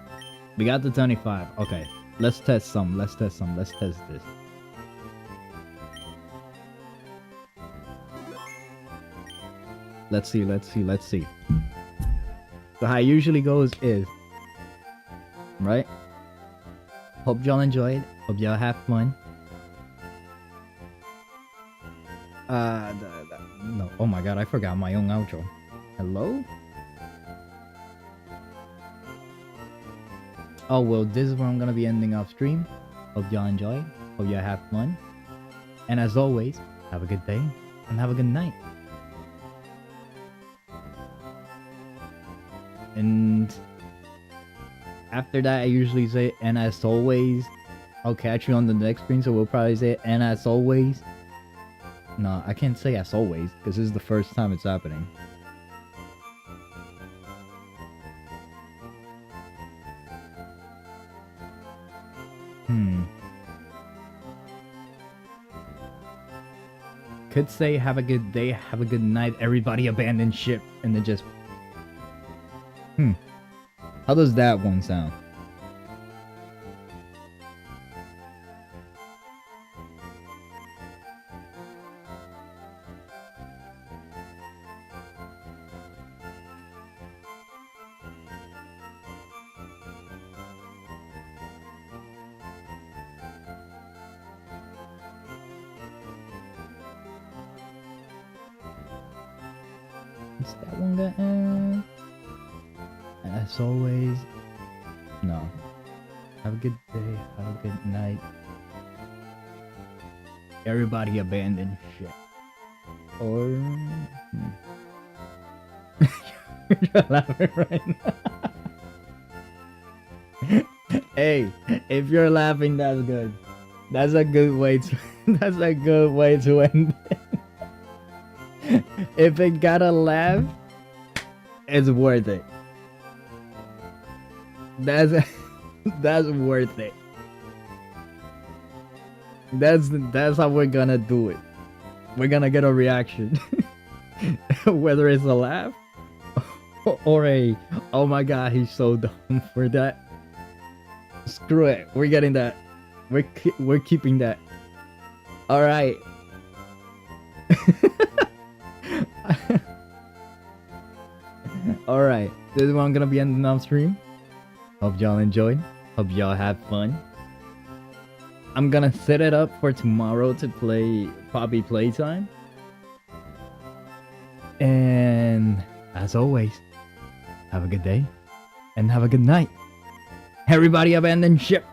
We got the 25. Okay. Let's test some. Let's test some. Let's test this. Let's see. Let's see. Let's see. So how it usually goes is, right? Hope y'all enjoyed. Hope y'all have fun. No. Oh my god, I forgot my own outro. Hello? Oh, well, this is where I'm gonna be ending off stream. Hope y'all enjoy. Hope y'all have fun. And as always, have a good day and have a good night. And after that, I usually say, and as always, I'll catch you on the next screen. So we'll probably say, and as always. No, I can't say as always, because this is the first time it's happening. Could say, have a good day, have a good night, everybody abandon ship, and then just... How does that one sound? Is that one gonna... As always... No. Have a good day, have a good night. Everybody abandon shit. Or... You're laughing right now. Hey, if you're laughing, that's good. That's a good way to... That's a good way to end it. If it got a laugh, it's worth it. That's worth it. That's how we're gonna do it. We're gonna get a reaction. Whether it's a laugh or a, oh my god, he's so dumb for that. Screw it. We're getting that. We're keeping that. All right. All right. This is what I'm gonna be ending on stream. Hope y'all enjoyed. Hope y'all had fun. I'm gonna set it up for tomorrow to play Poppy Playtime. And as always, have a good day and have a good night. Everybody abandon ship.